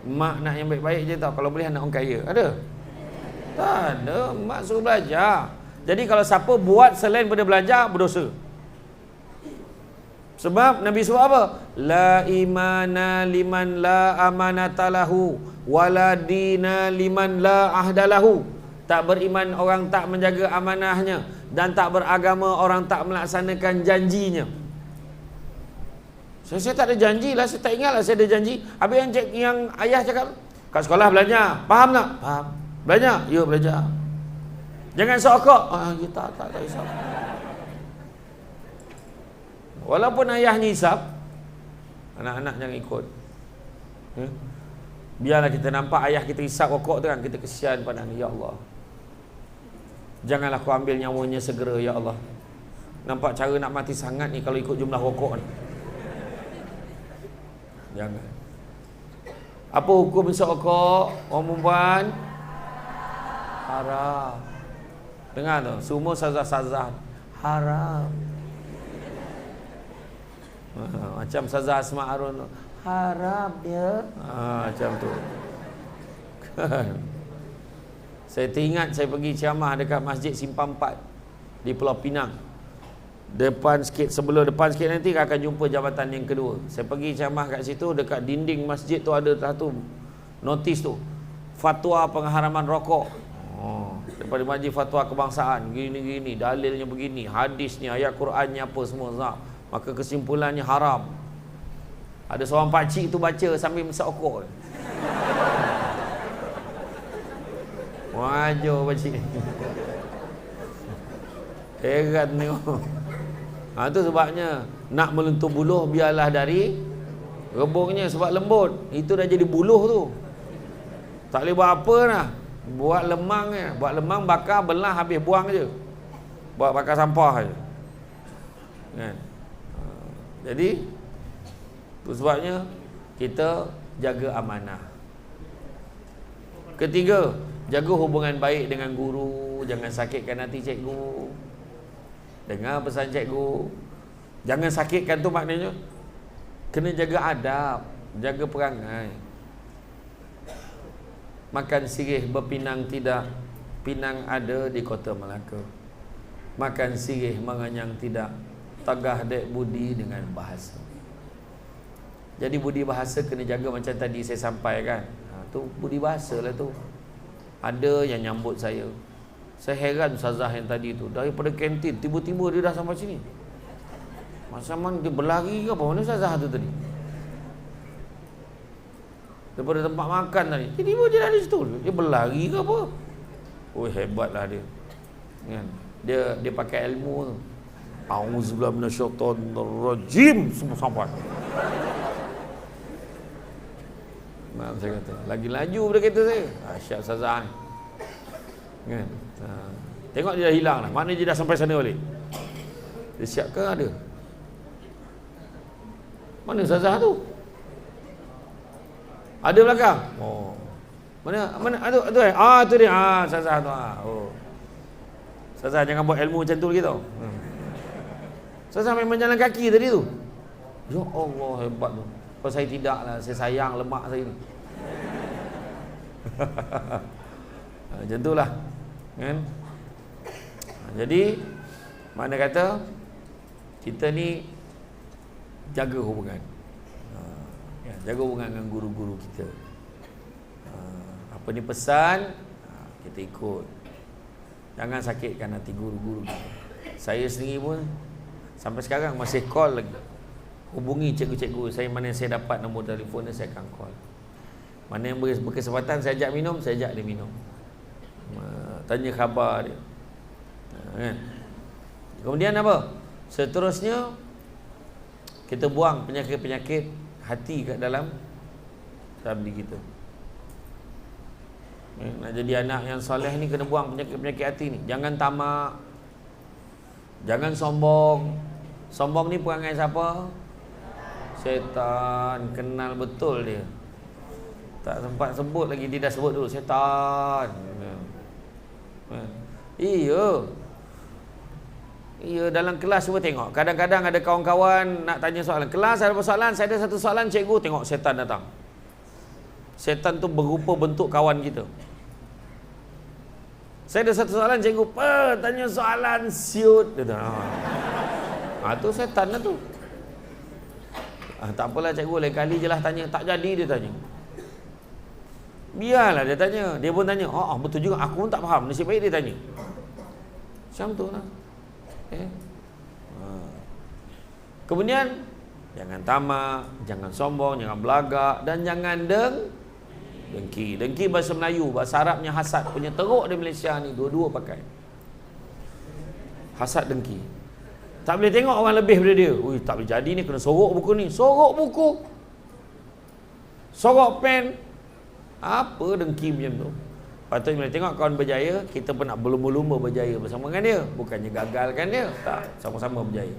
Mak nak yang baik-baik je tau. Kalau boleh anak orang kaya. Ada? Tak ada. Mak suruh belajar. Jadi kalau siapa buat selain daripada belajar, berdosa. Sebab Nabi suruh apa? La imana liman la amanatalahu wala dina liman la ahdalahu. Tak beriman orang tak menjaga amanahnya, dan tak beragama orang tak melaksanakan janjinya. Saya tak ada janji lah, saya tak ingat lah saya ada janji. Habis yang ayah cakap, kat sekolah belajar, faham tak? Faham. Belajar? Ya, belajar. Jangan sokok. Ya, tak risau. Walaupun ayah ngisap, anak-anak jangan ikut. Biarlah kita nampak ayah kita isap rokok tu kan, kita kesian pada anak. Ya Allah, janganlah kau ambil nyawanya segera, ya Allah. Nampak cara nak mati sangat ni kalau ikut jumlah rokok ni. Jangan. Apa hukum isap rokok orang perempuan? Haram. Dengar tu, semua sazah-sazah haram. Macam Sazah Asma Harun tu, haram dia. Macam tu. Saya teringat saya pergi ceramah dekat Masjid Simpang 4 di Pulau Pinang. Depan sikit nanti akan jumpa jabatan yang kedua. Saya pergi ceramah kat situ, dekat dinding masjid tu ada satu notis tu, fatwa pengharaman rokok. Daripada Majlis Fatwa Kebangsaan, gini-gini, dalilnya begini, hadisnya, ayat Qurannya apa semua. Maka kesimpulannya haram. Ada seorang pakcik tu baca sambil mesak rokok. Wajar pakcik. Heran ni. Itu sebabnya nak melentur buluh biarlah dari rebungnya, sebab lembut. Itu dah jadi buluh tu. Tak boleh buat apa dah. Buat lemang je. Buat lemang, bakar, belah, habis buang je. Buat bakar sampah je. Kan? Jadi itu sebabnya kita jaga amanah. Ketiga, jaga hubungan baik dengan guru. Jangan sakitkan hati cikgu. Dengar pesan cikgu. Jangan sakitkan tu maknanya kena jaga adab, jaga perangai. Makan sirih berpinang tidak, pinang ada di kota Melaka. Makan sirih mengenyang tidak, tagah dek budi dengan bahasa. Jadi budi bahasa kena jaga macam tadi saya sampaikan. Tu budi bahasa lah tu. Ada yang nyambut saya. Saya heran Ustazah yang tadi tu, daripada kantin tiba-tiba dia dah sampai sini. Masa mana dia berlari ke apa? Mana Ustazah tu tadi? Daripada tempat makan tadi, tiba-tiba dia ada situ. Dia berlari ke apa? Oh, hebatlah dia. Kan? Dia pakai ilmu tu. Auzubillahi minasyaitonirrajim, semua sampai. Maaf saya kata, lagi laju pada kereta saya. Asyik Ustazah ni. Kan? Tengok dia dah hilang dah. Mana dia dah sampai sana balik? Dia siap ke ada? Mana Ustazah tu? Ada belakang? Oh. Mana tu tu dia. Ustazah tu. Oh. Ustazah jangan buat ilmu macam tu lagi tau. Ustazah memang jalan kaki tadi tu. Ya Allah, hebat tu. Kalau saya tidak lah, saya sayang lemak saya ni. Macam tu lah. Kan? Jadi mana kata kita ni jaga hubungan. Jaga hubungan dengan guru-guru kita. Apa ni pesan, kita ikut. Jangan sakitkan hati guru-guru kita. Saya sendiri pun, Sampai sekarang masih call lagi. Hubungi cikgu-cikgu saya, mana yang saya dapat nombor telefon dia, saya akan call. Mana yang berkesempatan saya ajak minum, saya ajak dia minum. Tanya khabar dia. Kan? Kemudian apa? Seterusnya kita buang penyakit-penyakit hati kat dalam diri kita. Nak jadi anak yang soleh ni kena buang penyakit-penyakit hati ni. Jangan tamak. Jangan sombong. Sombong ni perangai siapa? Syaitan. Kenal betul dia. Tak sempat sebut lagi, dia dah sebut dulu syaitan. Iya. Iya, dalam kelas cuba tengok. Kadang-kadang ada kawan-kawan nak tanya soalan. Kelas ada persoalan, saya ada satu soalan, cikgu tengok syaitan datang. Syaitan tu berupa bentuk kawan kita. Saya ada satu soalan, cikgu tanya soalan siut. Dia tu syaitan lah tu. Tak apalah cikgu, lain kali je lah tanya. Tak jadi dia tanya. Biarlah dia tanya. Dia pun tanya. Betul juga, aku pun tak faham. Nasib baik dia tanya. Macam tu lah. Kemudian jangan tamak, jangan sombong, jangan belagak, dan jangan dengki. Dengki bahasa Melayu, bahasa Arabnya hasad. Punya teruk di Malaysia ni, dua-dua pakai. Hasad, dengki. Tak boleh tengok orang lebih daripada dia. Ui, tak boleh jadi ni, kena sorok buku ni. Sorok buku, sorok pen. Apa dengki macam tu? Patutnya bila tengok kawan berjaya, kita pun nak berlumba-lumba berjaya bersama dengan dia. Bukannya gagalkan dia. Tak, sama-sama berjaya.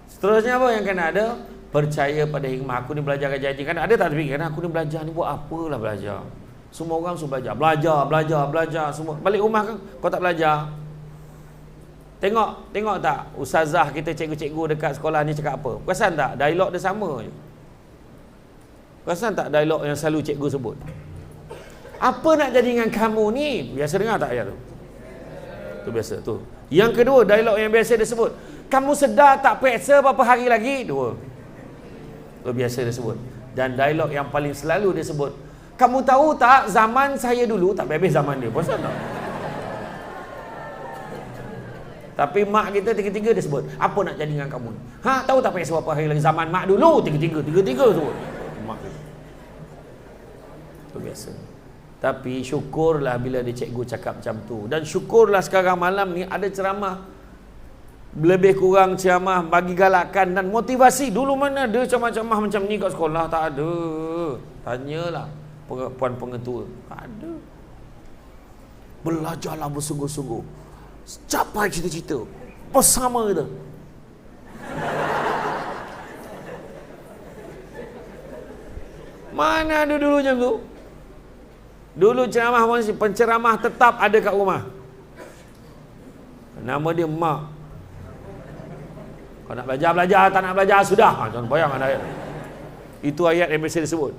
Seterusnya apa yang kena ada? Percaya pada hikmah. Aku ni belajar janji. Kan ada tak fikir, aku ni belajar ni buat apalah belajar? Semua orang suruh belajar. Belajar semua. Balik rumah kan kau tak belajar. Tengok tak ustazah kita, cikgu-cikgu dekat sekolah ni cakap apa? Perasan tak dialog dia sama je? Perasan tak dialog yang selalu cikgu sebut? Apa nak jadi dengan kamu ni? Biasa dengar tak ayat tu? Tu biasa tu. Yang kedua, dialog yang biasa dia sebut. Kamu sedar tak periksa berapa hari lagi? Dua. Tu biasa dia sebut. Dan dialog yang paling selalu dia sebut. Kamu tahu tak zaman saya dulu, tak habis zaman dia. Pasal tak? Tapi mak kita tiga-tiga dia sebut. Apa nak jadi dengan kamu? Tahu tak periksa berapa hari lagi? Zaman mak dulu, tiga-tiga sebut. Mak kita. Tu biasa. Tapi syukurlah bila dia cikgu cakap macam tu. Dan syukurlah sekarang malam ni ada ceramah. Lebih kurang ceramah bagi galakan dan motivasi. Dulu mana ada ceramah-ceramah macam ni kat sekolah? Tak ada. Tanyalah puan pengetua. Tak ada. Belajarlah bersungguh-sungguh. Capai cita-cita. Bersama kita. Mana ada dulu macam tu? Dulu ceramah penceramah tetap ada kat rumah. Nama dia mak. Kau nak belajar, tak nak belajar, sudah. Jangan bayang ada ayat. Itu ayat yang biasa disebut.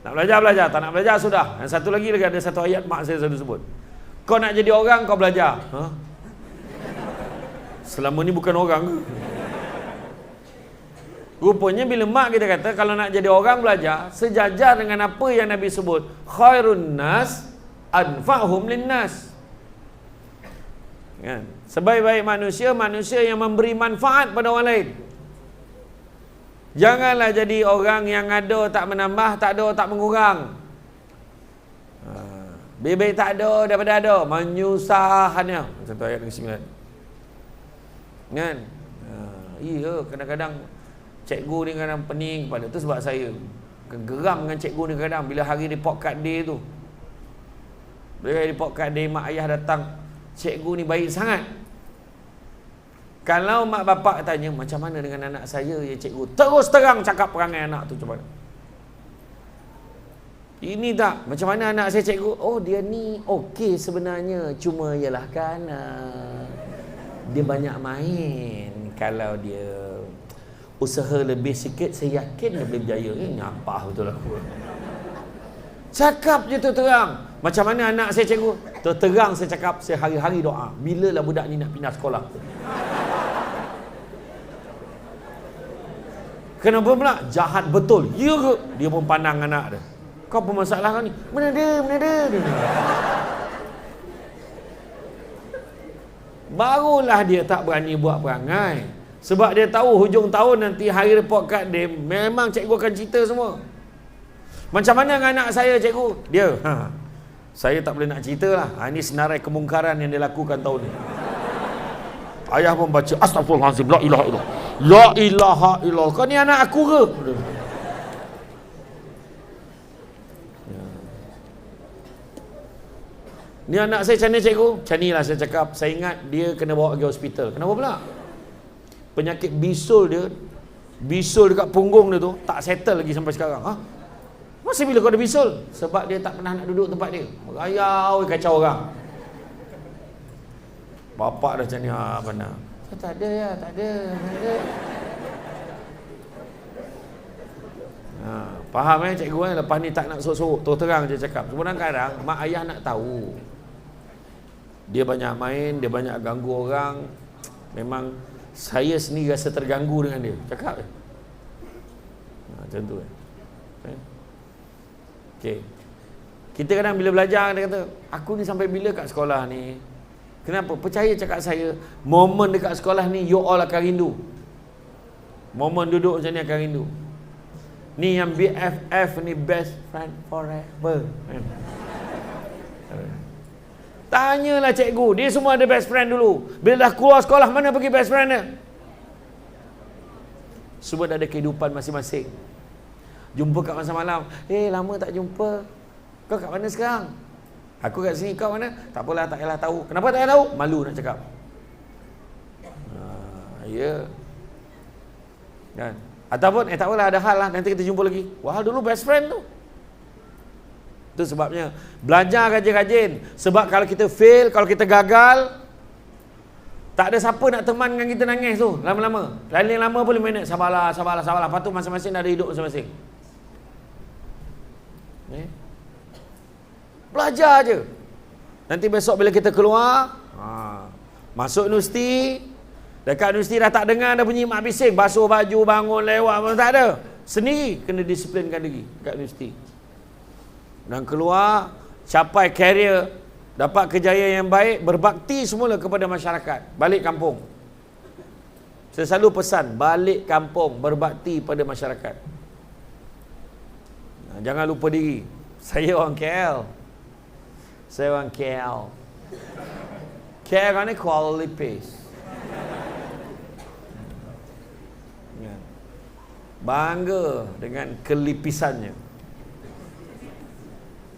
Nak belajar, tak nak belajar, sudah. Yang satu lagi ada satu ayat mak saya selalu sebut. Kau nak jadi orang, kau belajar. Selama ni bukan orang ke? Rupanya bila mak kita kata kalau nak jadi orang belajar, sejajar dengan apa yang Nabi sebut, khairun nas anfa'hum linnas. Kan? Sebaik-baik manusia, manusia yang memberi manfaat pada orang lain. Janganlah jadi orang yang ada tak menambah, tak ada tak mengurang. Baik-baik tak ada daripada ada, menyusahkannya. Contoh ayat ke-9. Kan? Iya, kadang-kadang cikgu ni kadang pening kepala. Tu sebab saya geram dengan cikgu ni kadang bila hari report card day tu. Bila report card day mak ayah datang, cikgu ni baik sangat. Kalau mak bapak tanya macam mana dengan anak saya ya cikgu, terus terang cakap perangai anak tu macam mana. Ini tak, macam mana anak saya cikgu? Oh dia ni okey sebenarnya, cuma ialah kan dia banyak main. Kalau dia usaha lebih sikit, saya yakin dia boleh berjaya. Nyapah betul aku. Cakap je tu terang. Macam mana anak saya cikgu? Terang saya cakap, saya hari-hari doa. Bilalah budak ni nak pindah sekolah. Kenapa pula? Jahat betul. Ya ke? Dia pun pandang anak dia. Kau apa masalah kau ni? Mana ada. barulah dia tak berani buat perangai. Sebab dia tahu hujung tahun nanti hari report card dia, memang cikgu akan cerita semua. Macam mana dengan anak saya cikgu? Dia, saya tak boleh nak cerita lah. Ini senarai kemungkaran yang dia lakukan tahun ni. Ayah pun baca, astagfirullahaladzim, la ilaha illallah. La ilaha illallah. Kau ni anak aku ke? Ni anak saya macam ni cikgu? Macam ni lah saya cakap. Saya ingat dia kena bawa pergi hospital. Kenapa pula? Penyakit bisul dia, bisul dekat punggung dia tu tak settle lagi sampai sekarang. Masa bila kau ada bisul? Sebab dia tak pernah nak duduk tempat dia. Merayau, kacau orang. Bapak dah macam ni, benar. Tak ada ya, tak ada. Faham cikgu lepas ni tak nak sorok-sorok, terus terang je cakap. Sebenarnya kadang mak ayah nak tahu. Dia banyak main, dia banyak ganggu orang. Memang saya sendiri rasa terganggu dengan dia. Cakap je. Macam tu okay. Kita kadang bila belajar, dia kata, aku ni sampai bila kat sekolah ni? Kenapa? Percaya cakap saya, momen dekat sekolah ni you all akan rindu. Momen duduk macam ni akan rindu. Ni yang BFF ni, best friend forever. Tanyalah cikgu, dia semua ada best friend dulu. Bila dah keluar sekolah, mana pergi best friend dia? Semua dah ada kehidupan masing-masing. Jumpa kat masa malam, lama tak jumpa. Kau kat mana sekarang? Aku kat sini, kau mana? Tak apalah, tak payahlah tahu. Kenapa tak payah tahu? Malu nak cakap. Ya. Kan? Ataupun, tak apalah, ada hal lah, nanti kita jumpa lagi. Wah, dulu best friend tu. Itu sebabnya belajar rajin-rajin. Sebab kalau kita fail, kalau kita gagal, tak ada siapa nak teman dengan kita nangis tu lama-lama. Paling lama pun 5 minit. Sabarlah. Lepas tu masing-masing dah ada hidup masing-masing. Belajar je. Nanti besok bila kita keluar, masuk universiti, dekat universiti dah tak dengar dah bunyi mak bising, basuh baju, bangun, lewat, tak ada. Sendiri kena disiplinkan diri dekat universiti. Dan keluar, capai karier, dapat kejayaan yang baik, berbakti semula kepada masyarakat. Balik kampung. Saya selalu pesan, balik kampung, berbakti pada masyarakat. Jangan lupa diri. Saya orang KL. KL ni Kuala Lipis. Bangga dengan kelipisannya.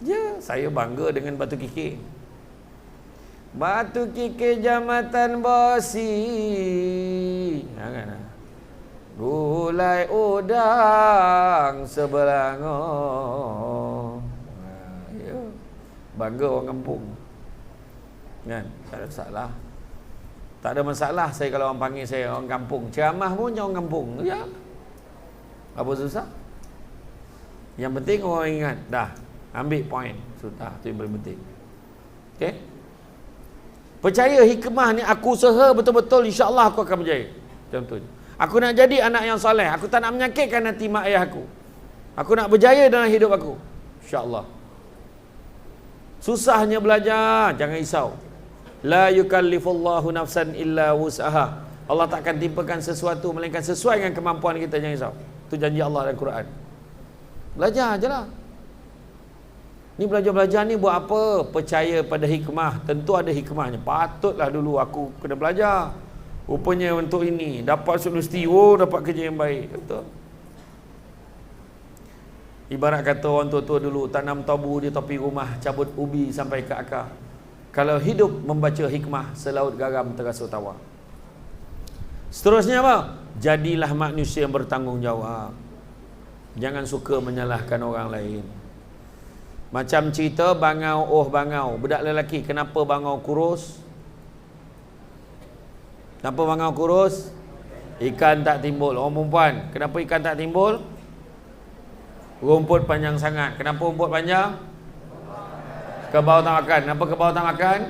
Ya, saya bangga dengan Batu Kikir. Batu Kikir Jambatan Bosi. Jangan. Gulai udang Sebelangor. Ya. Bangga orang kampung. Kan? Tak ada masalah. Tak ada masalah saya kalau orang panggil saya orang kampung. Ceramah pun orang kampung. Ya. Apa susah? Yang penting orang ingat. Dah. Ambil poin. Sudah. Itu yang paling penting. Okay? Percaya hikmah ni aku usaha betul-betul, insya-Allah aku akan berjaya. Contohnya. Aku nak jadi anak yang soleh. Aku tak nak menyakitkan hati mak ayah aku. Aku nak berjaya dalam hidup aku. InsyaAllah. Susahnya belajar. Jangan risau. La yukallifullahu nafsan illa wus'aha. Allah takkan timpakan sesuatu melainkan sesuai dengan kemampuan kita. Jangan risau. Itu janji Allah dalam Quran. Belajar je lah. Ni belajar-belajar ni buat apa? Percaya pada hikmah. Tentu ada hikmahnya. Patutlah dulu aku kena belajar. Rupanya untuk ini. Dapat universiti. Dapat kerja yang baik. Betul. Ibarat kata orang tua-tua dulu, tanam tabu di topi rumah, cabut ubi sampai ke akar. Kalau hidup membaca hikmah, selaut garam terasa tawar. Seterusnya apa? Jadilah manusia yang bertanggungjawab. Jangan suka menyalahkan orang lain. Macam cerita bangau, bangau. Budak lelaki, kenapa bangau kurus? Kenapa bangau kurus? Ikan tak timbul. Orang perempuan, kenapa ikan tak timbul? Rumput panjang sangat. Kenapa rumput panjang? Kebau tak makan. Kenapa kebau tak makan?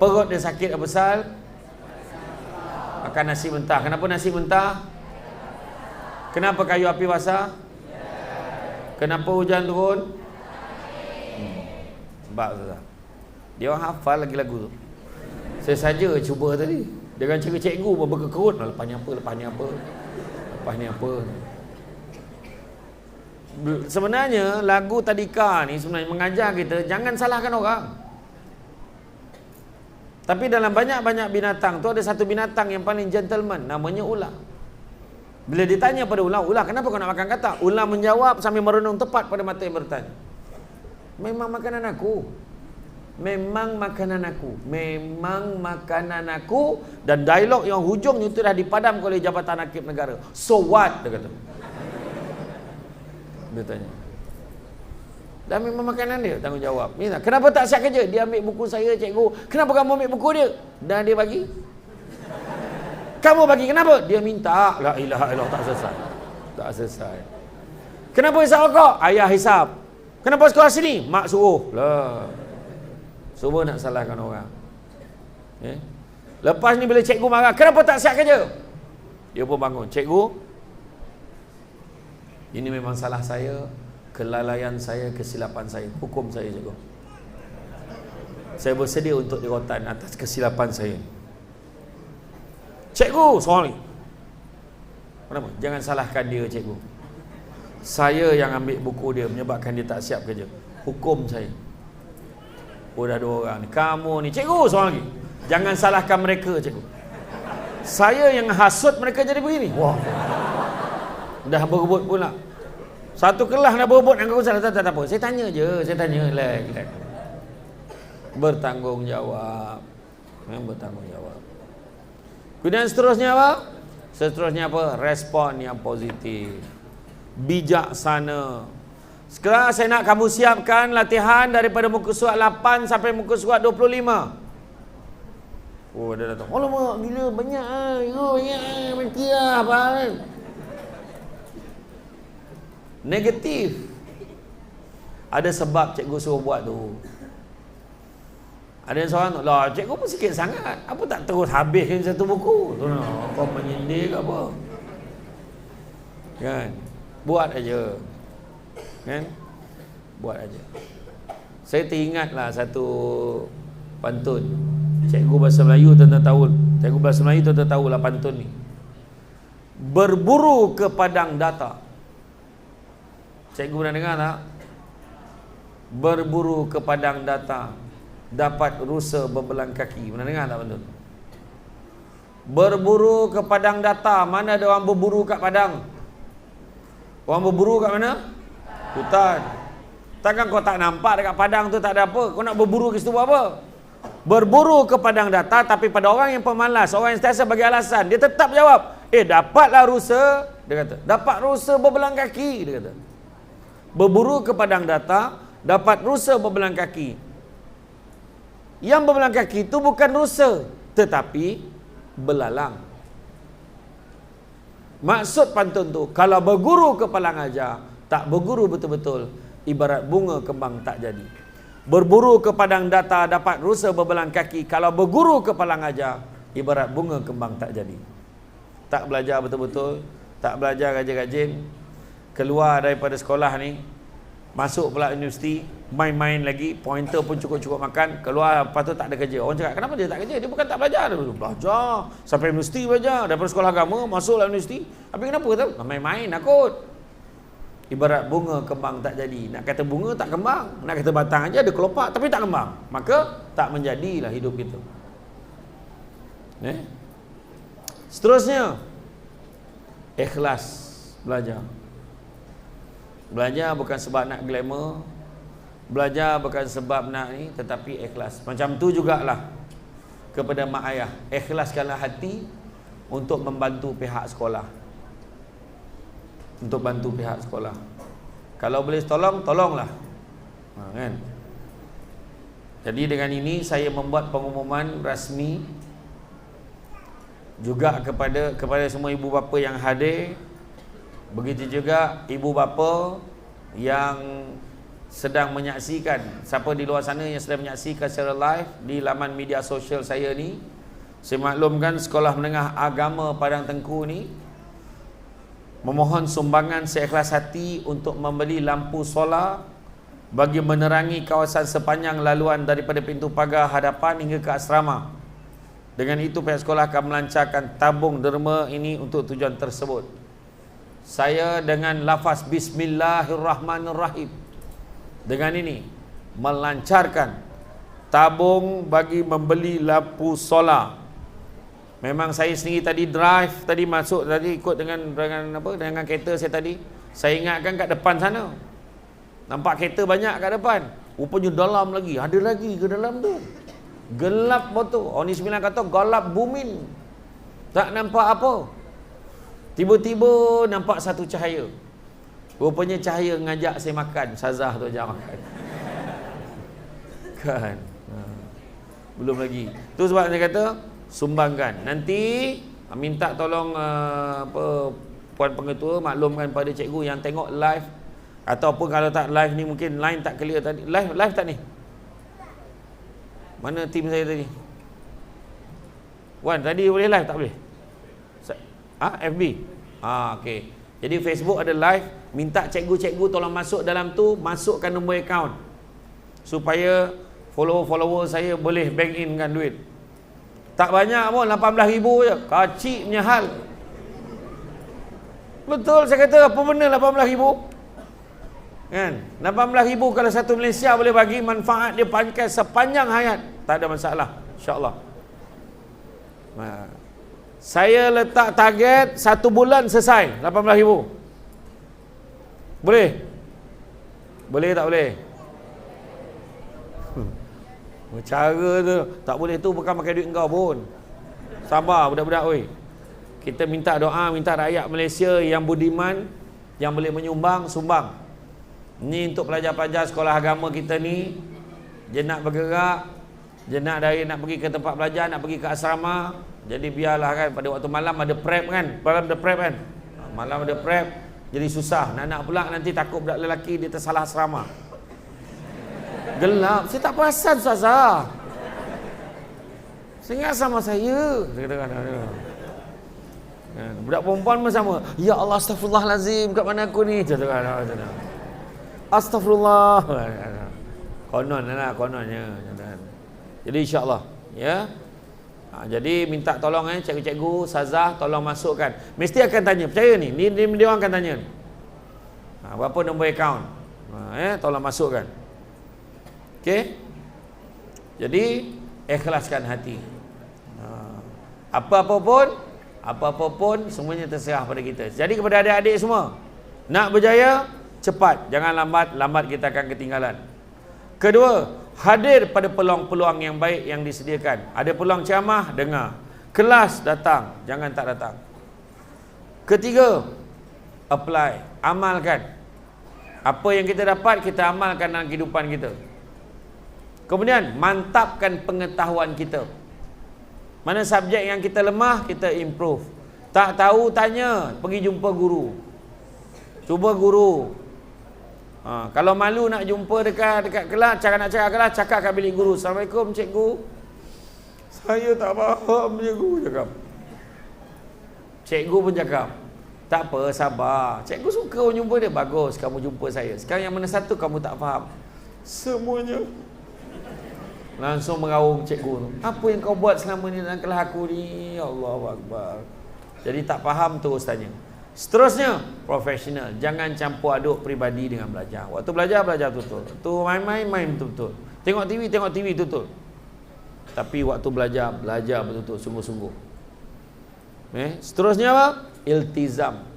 Perut dia sakit apa pasal? Makan nasi mentah. Kenapa nasi mentah? Kenapa kayu api basah? Kenapa hujan turun? Sebab tu lah. Dia orang hafal lagi lagu tu. Saya saja cuba tadi dengan cara cikgu berkerut. Lepas ni apa? Sebenarnya lagu tadika ni sebenarnya mengajar kita jangan salahkan orang. Tapi dalam banyak-banyak binatang tu ada satu binatang yang paling gentleman, namanya ular. Bila ditanya pada ular, kenapa kau nak makan katak? Ular menjawab sambil merenung tepat pada mata yang bertanya. Memang makanan aku. Dan dialog yang hujungnya itu dah dipadam oleh Jabatan Akib Negara. So what? Dia kata. Dia tanya. Dan memang makanan dia, tanggungjawab. Kenapa tak siap kerja? Dia ambil buku saya, cikgu. Kenapa kamu ambil buku dia? Dan dia bagi. Kamu bagi kenapa? Dia minta. La ilaha illallah, tak selesai. Kenapa hisap rokok? Ayah hisap. Kenapa sekolah sini? Mak suruh. Lah. Semua nak salahkan orang. Lepas ni bila cikgu marah, kenapa tak siap kerja? Dia pun bangun. Cikgu, ini memang salah saya, kelalaian saya, kesilapan saya. Hukum saya, cikgu. Saya bersedia untuk dirotan atas kesilapan saya. Cikgu, sorry. Kenapa? Jangan salahkan dia, cikgu. Saya yang ambil buku dia menyebabkan dia tak siap kerja. Hukum saya. Dah 2 orang ni. Kamu ni, cikgu, soal lagi. Jangan salahkan mereka, cikgu. Saya yang hasut mereka jadi begini. Wah. Dah berebut pula. Satu kelas dah berebut dengan aku salah. Tak apa. Saya tanya je. Relax. Bertanggungjawab. Bertanggungjawab. Kemudian seterusnya apa? Respon yang positif. Bijaksana. Sekarang saya nak kamu siapkan latihan daripada muka surat 8 sampai muka surat 25. Oh, dia datang. Alamak, gila banyak mati apa. Negatif. Ada sebab cikgu suruh buat tu. Ada yang seorang tu, lah cikgu pun sikit sangat. Apa tak terus habiskan satu buku? Tu nak kau menyindir ke apa? Kan? Buat aja. Kan? Buat aja. Saya teringatlah satu pantun cikgu bahasa Melayu tuan-tuan tahulah pantun ni. Berburu ke padang data. Cikgu pernah dengar tak? Berburu ke padang data, dapat rusa berbelang kaki. Pernah dengar tak pantun? Berburu ke padang data. Mana ada orang berburu kat padang? Orang berburu kat mana? Hutan. Takkan kau tak nampak dekat padang tu tak ada apa? Kau nak berburu ke situ buat apa? Berburu ke padang data, tapi pada orang yang pemalas, orang yang sentiasa bagi alasan, dia tetap jawab, dapatlah rusa. Dia kata, dapat rusa berbelang kaki. Dia kata, berburu ke padang data, dapat rusa berbelang kaki. Yang berbelang kaki itu bukan rusa, tetapi belalang. Maksud pantun tu, kalau berguru ke palang ajar, tak berguru betul-betul, ibarat bunga kembang tak jadi. Berburu ke padang data, dapat rusa berbelang kaki. Kalau berguru ke palang ajar, ibarat bunga kembang tak jadi. Tak belajar betul-betul, tak belajar rajin-rajin, keluar daripada sekolah ni, masuk pula universiti, main-main lagi, pointer pun cukup-cukup makan, keluar lepas tu tak ada kerja. Orang cakap, kenapa dia tak kerja? Dia bukan tak belajar. Dia belajar, sampai universiti belajar, daripada sekolah agama, masuklah universiti. Tapi kenapa kata? Main-main takut. Ibarat bunga kembang tak jadi. Nak kata bunga tak kembang, nak kata batang aja ada kelopak tapi tak kembang, maka tak menjadilah hidup kita. Seterusnya, ikhlas belajar. Belajar bukan sebab nak glamour, belajar bukan sebab nak ni, tetapi ikhlas. Macam tu jugalah kepada mak ayah, ikhlaskanlah hati untuk membantu pihak sekolah. Untuk bantu pihak sekolah. Kalau boleh tolong, tolonglah. Kan? Jadi dengan ini saya membuat pengumuman rasmi juga kepada semua ibu bapa yang hadir. Begitu juga ibu bapa yang sedang menyaksikan, siapa di luar sana yang sedang menyaksikan secara live di laman media sosial saya ni. Saya maklumkan Sekolah Menengah Agama Padang Tengku ni memohon sumbangan seikhlas hati untuk membeli lampu solar bagi menerangi kawasan sepanjang laluan daripada pintu pagar hadapan hingga ke asrama. Dengan itu pihak sekolah akan melancarkan tabung derma ini untuk tujuan tersebut. Saya dengan lafaz Bismillahirrahmanirrahim, dengan ini melancarkan tabung bagi membeli lampu solar. Memang saya sendiri tadi drive, tadi masuk tadi ikut dengan kereta saya tadi. Saya ingatkan kat depan sana. Nampak kereta banyak kat depan. Rupanya dalam lagi, ada lagi ke dalam tu. Gelap betul. Orang ni sembilan kata gelap bumin. Tak nampak apa. Tiba-tiba nampak satu cahaya. Rupanya cahaya ngajak saya makan. Sazah tu ajak makan. Kan. Belum lagi. Tu sebab saya kata sumbangkan. Nanti minta tolong puan pengetua maklumkan pada cikgu yang tengok live, ataupun kalau tak live ni mungkin line tak clear tadi. Live tak ni? Mana tim saya tadi? Wan, tadi boleh live tak boleh? FB? Okey. Jadi Facebook ada live, minta cikgu-cikgu tolong masuk dalam tu, masukkan nombor akaun supaya follower saya boleh bank in kan duit. Tak banyak pun, 18,000 je. Kacik punya hal. Betul saya kata, apa benda 18,000? Kan? 18,000 kalau satu Malaysia boleh bagi manfaat dia pakai sepanjang hayat, tak ada masalah, insya-Allah. Saya letak target 1 bulan selesai 18,000. Boleh? Boleh tak boleh? Cara tu tak boleh, tu bukan pakai duit kau pun. Sabar budak-budak oi. Kita minta doa, minta rakyat Malaysia yang budiman, yang boleh menyumbang, sumbang. Ni untuk pelajar-pelajar sekolah agama kita ni, dia nak bergerak, dia nak pergi ke tempat belajar, nak pergi ke asrama. Jadi biarlah kan, pada waktu malam ada prep kan, malam ada prep, jadi susah. Nak pula nanti takut budak lelaki dia tersalah asrama. Gelap, saya tak perasan Ustazah. Saya ingat sama saya. Budak perempuan pun sama. Ya Allah, astagfirullahalazim, kat mana aku ni? Astagfirullah. Kononnya. Jadi insya-Allah, ya. Jadi minta tolong cikgu-cikgu, Sazah tolong masukkan. Mesti akan tanya, percaya ni dia orang akan tanya. Berapa nombor akaun? Tolong masukkan. Okey. Jadi ikhlaskan hati. Apa-apa pun semuanya terserah pada kita. Jadi kepada adik-adik semua, nak berjaya cepat, jangan lambat kita akan ketinggalan. Kedua, hadir pada peluang-peluang yang baik yang disediakan. Ada peluang ceramah, dengar. Kelas, datang, jangan tak datang. Ketiga, apply, amalkan. Apa yang kita dapat, kita amalkan dalam kehidupan kita. Kemudian, mantapkan pengetahuan kita. Mana subjek yang kita lemah, kita improve. Tak tahu, tanya, pergi jumpa guru. Cuba guru. Kalau malu nak jumpa dekat kelas, nak cakap kelas, cakap kat bilik guru. Assalamualaikum cikgu, saya tak faham, cikgu cakap. Cikgu pun cakap, tak apa, sabar, cikgu suka orang jumpa dia. Bagus kamu jumpa saya. Sekarang yang mana satu kamu tak faham? Semuanya. Langsung meraung cikgu, apa yang kau buat selama ni dalam kelas aku ni? Allahu Akbar. Jadi tak faham tu ustaznya. Seterusnya, profesional. Jangan campur aduk peribadi dengan belajar. Waktu belajar betul-betul. Tu main betul-betul. Tengok TV betul-betul. Tapi waktu belajar betul-betul, sungguh-sungguh. Seterusnya apa? Iltizam.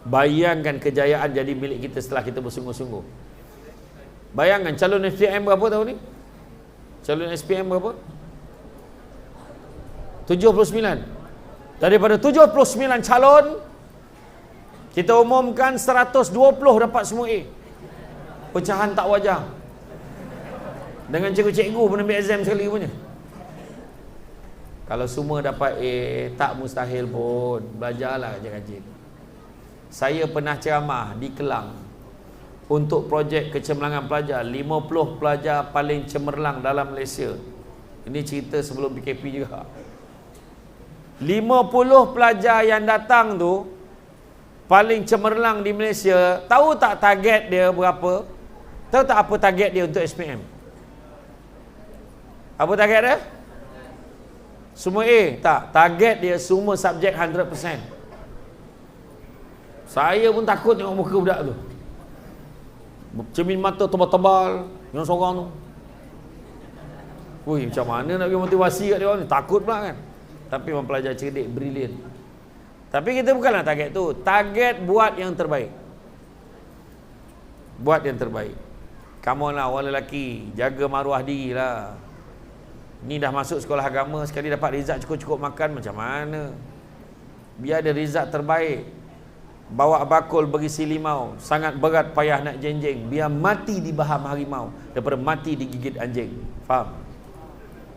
Bayangkan kejayaan jadi milik kita setelah kita bersungguh-sungguh. Bayangkan calon SPM berapa tahun ni? Calon SPM berapa? 79. Daripada 79 calon, kita umumkan 120 dapat semua A. Pecahan tak wajar. Dengan cikgu-cikgu pun ambil exam sekali punya. Kalau semua dapat A, tak mustahil pun. Belajarlah rajin-rajin. Saya pernah ceramah di Kelang untuk projek kecemerlangan pelajar. 50 pelajar paling cemerlang dalam Malaysia. Ini cerita sebelum PKP juga. 50 pelajar yang datang tu paling cemerlang di Malaysia. Tahu tak target dia berapa? Tahu tak apa target dia untuk SPM? Apa target dia? Semua A. Tak. Target dia semua subjek 100%. Saya pun takut tengok muka budak tu. Cermin mata tebal-tebal. Yang seorang tu. Wih, macam mana nak bagi motivasi kat dia orang ni? Takut pula kan. Tapi mempelajar cerdik, brilliant. Tapi kita bukanlah target tu. Target buat yang terbaik. Buat yang terbaik. Kamu lah orang lelaki, jaga maruah diri lah. Ni dah masuk sekolah agama, sekali dapat result cukup-cukup makan, macam mana? Biar ada result terbaik. Bawa bakul berisi limau, sangat berat payah nak jenjeng. Biar mati di baham harimau daripada mati digigit anjing. Faham?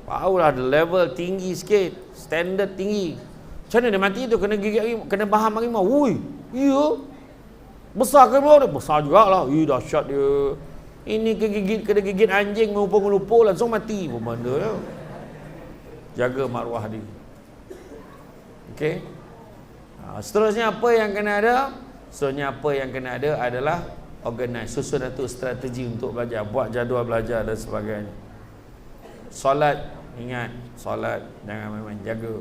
Barulah ada level tinggi sikit, standard tinggi. Macam mana dia mati tu? Kena gigit harimau, kena baham harimau. Ui, iya. Besar ke harimau dia? Besar jugalah. Dahsyat dia. Ini kena gigit anjing, melupur-melupur, langsung mati pun benda ya. Jaga maruah diri. Okey. Seterusnya apa yang kena ada? Seterusnya apa yang kena ada adalah organize, susun satu strategi untuk belajar, buat jadual belajar dan sebagainya. Solat, ingat, solat jangan main-main, jaga.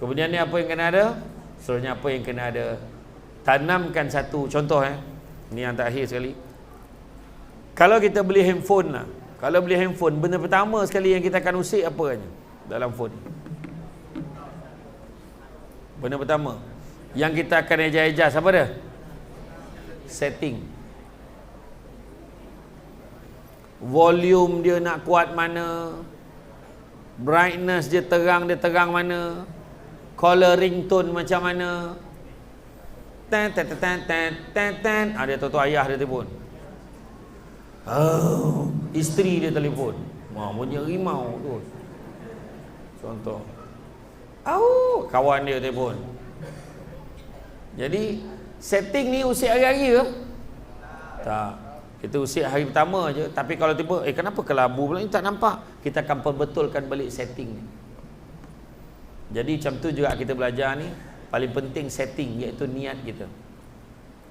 Kemudian ni apa yang kena ada? Seterusnya apa yang kena ada? Tanamkan satu contoh ni yang terakhir sekali. Kalau kita beli handphone lah, kalau beli handphone, benda pertama sekali yang kita akan usik apa kan dalam phone? Benda pertama yang kita akan adjust apa dia? Setting. Volume dia nak kuat mana, brightness dia terang mana, coloring tone macam mana. Dia tahu ayah dia telefon. Isteri dia telefon. Bunyi rimau tu. Contoh. Kawan dia telefon. Jadi setting ni usik hari-hari ke? Tak. Kita usik hari pertama je. Tapi kalau tiba, kenapa kelabu pula ni tak nampak? Kita akan perbetulkan balik setting ni. Jadi macam tu juga kita belajar ni. Paling penting setting, iaitu niat kita.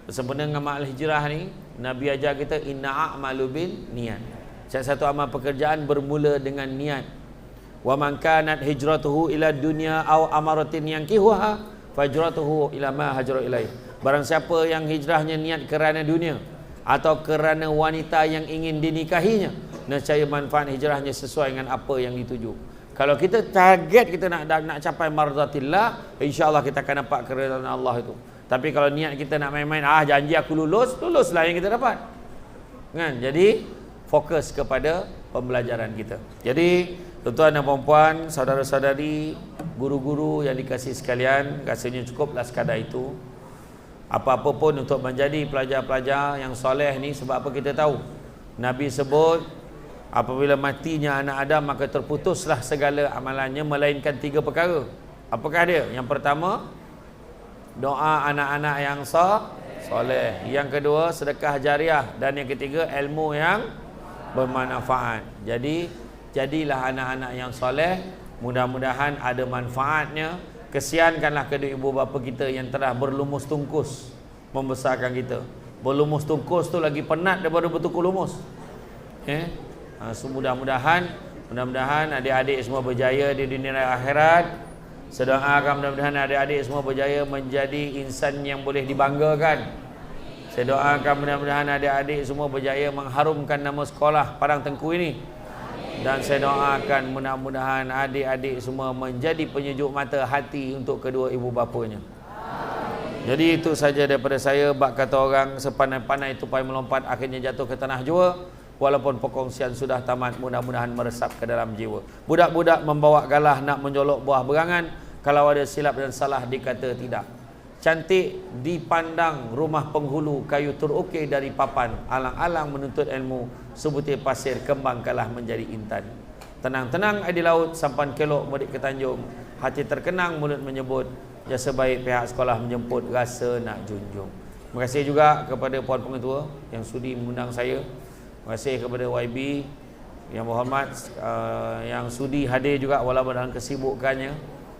Bersempena dengan amal hijrah ni, Nabi ajar kita inna a'malu bin niat. Satu amal pekerjaan bermula dengan niat. Wa man kanat hijratuhu ila dunya aw amaratin yankihuha fajratuhu ila ma hajara ilaih. Barang siapa yang hijrahnya niat kerana dunia atau kerana wanita yang ingin dinikahinya, nescaya manfaat hijrahnya sesuai dengan apa yang dituju. Kalau kita target kita nak capai mardatillah, insya-Allah kita akan dapat keridhaan Allah itu. Tapi kalau niat kita nak main-main, janji aku luluslah yang kita dapat. Kan? Jadi fokus kepada pembelajaran kita. Jadi tuan-tuan dan puan-puan, saudara-saudari, guru-guru yang dikasihi sekalian, rasanya cukuplah sekadar itu. Apa-apa pun untuk menjadi pelajar-pelajar yang soleh ni, sebab apa kita tahu? Nabi sebut apabila matinya anak Adam maka terputuslah segala amalannya melainkan 3 perkara. Apakah dia? Yang pertama, doa anak-anak yang soleh. Yang kedua, sedekah jariah. Dan yang ketiga, ilmu yang bermanfaat. Jadi, jadilah anak-anak yang soleh. Mudah-mudahan ada manfaatnya. Kesiankanlah kedua ibu bapa kita yang telah berlumus tungkus membesarkan kita. Berlumus tungkus tu lagi penat daripada bertukul lumus. Mudah-mudahan adik-adik semua berjaya di dunia dan akhirat. Sedoakan mudah-mudahan adik-adik semua berjaya menjadi insan yang boleh dibanggakan. Saya doakan mudah-mudahan adik-adik semua berjaya mengharumkan nama sekolah Padang Tengku ini. Dan saya doakan mudah-mudahan adik-adik semua menjadi penyejuk mata hati untuk kedua ibu bapanya. Jadi itu saja daripada saya. Bak kata orang, sepandai-pandai tupai melompat akhirnya jatuh ke tanah jua. Walaupun perkongsian sudah tamat, mudah-mudahan meresap ke dalam jiwa. Budak-budak membawa galah nak menjolok buah berangan. Kalau ada silap dan salah dikata tidak. Cantik dipandang rumah penghulu, kayu terukir dari papan. Alang-alang menuntut ilmu, sebutir pasir kembang kalah menjadi intan. Tenang-tenang di laut, sampan kelok mudik ke Tanjung. Hati terkenang, mulut menyebut, jasa baik pihak sekolah menjemput, rasa nak junjung. Terima kasih juga kepada Puan Pengetua yang sudi mengundang saya. Terima kasih kepada YB yang berhormat, yang sudi hadir juga walaupun dalam kesibukannya.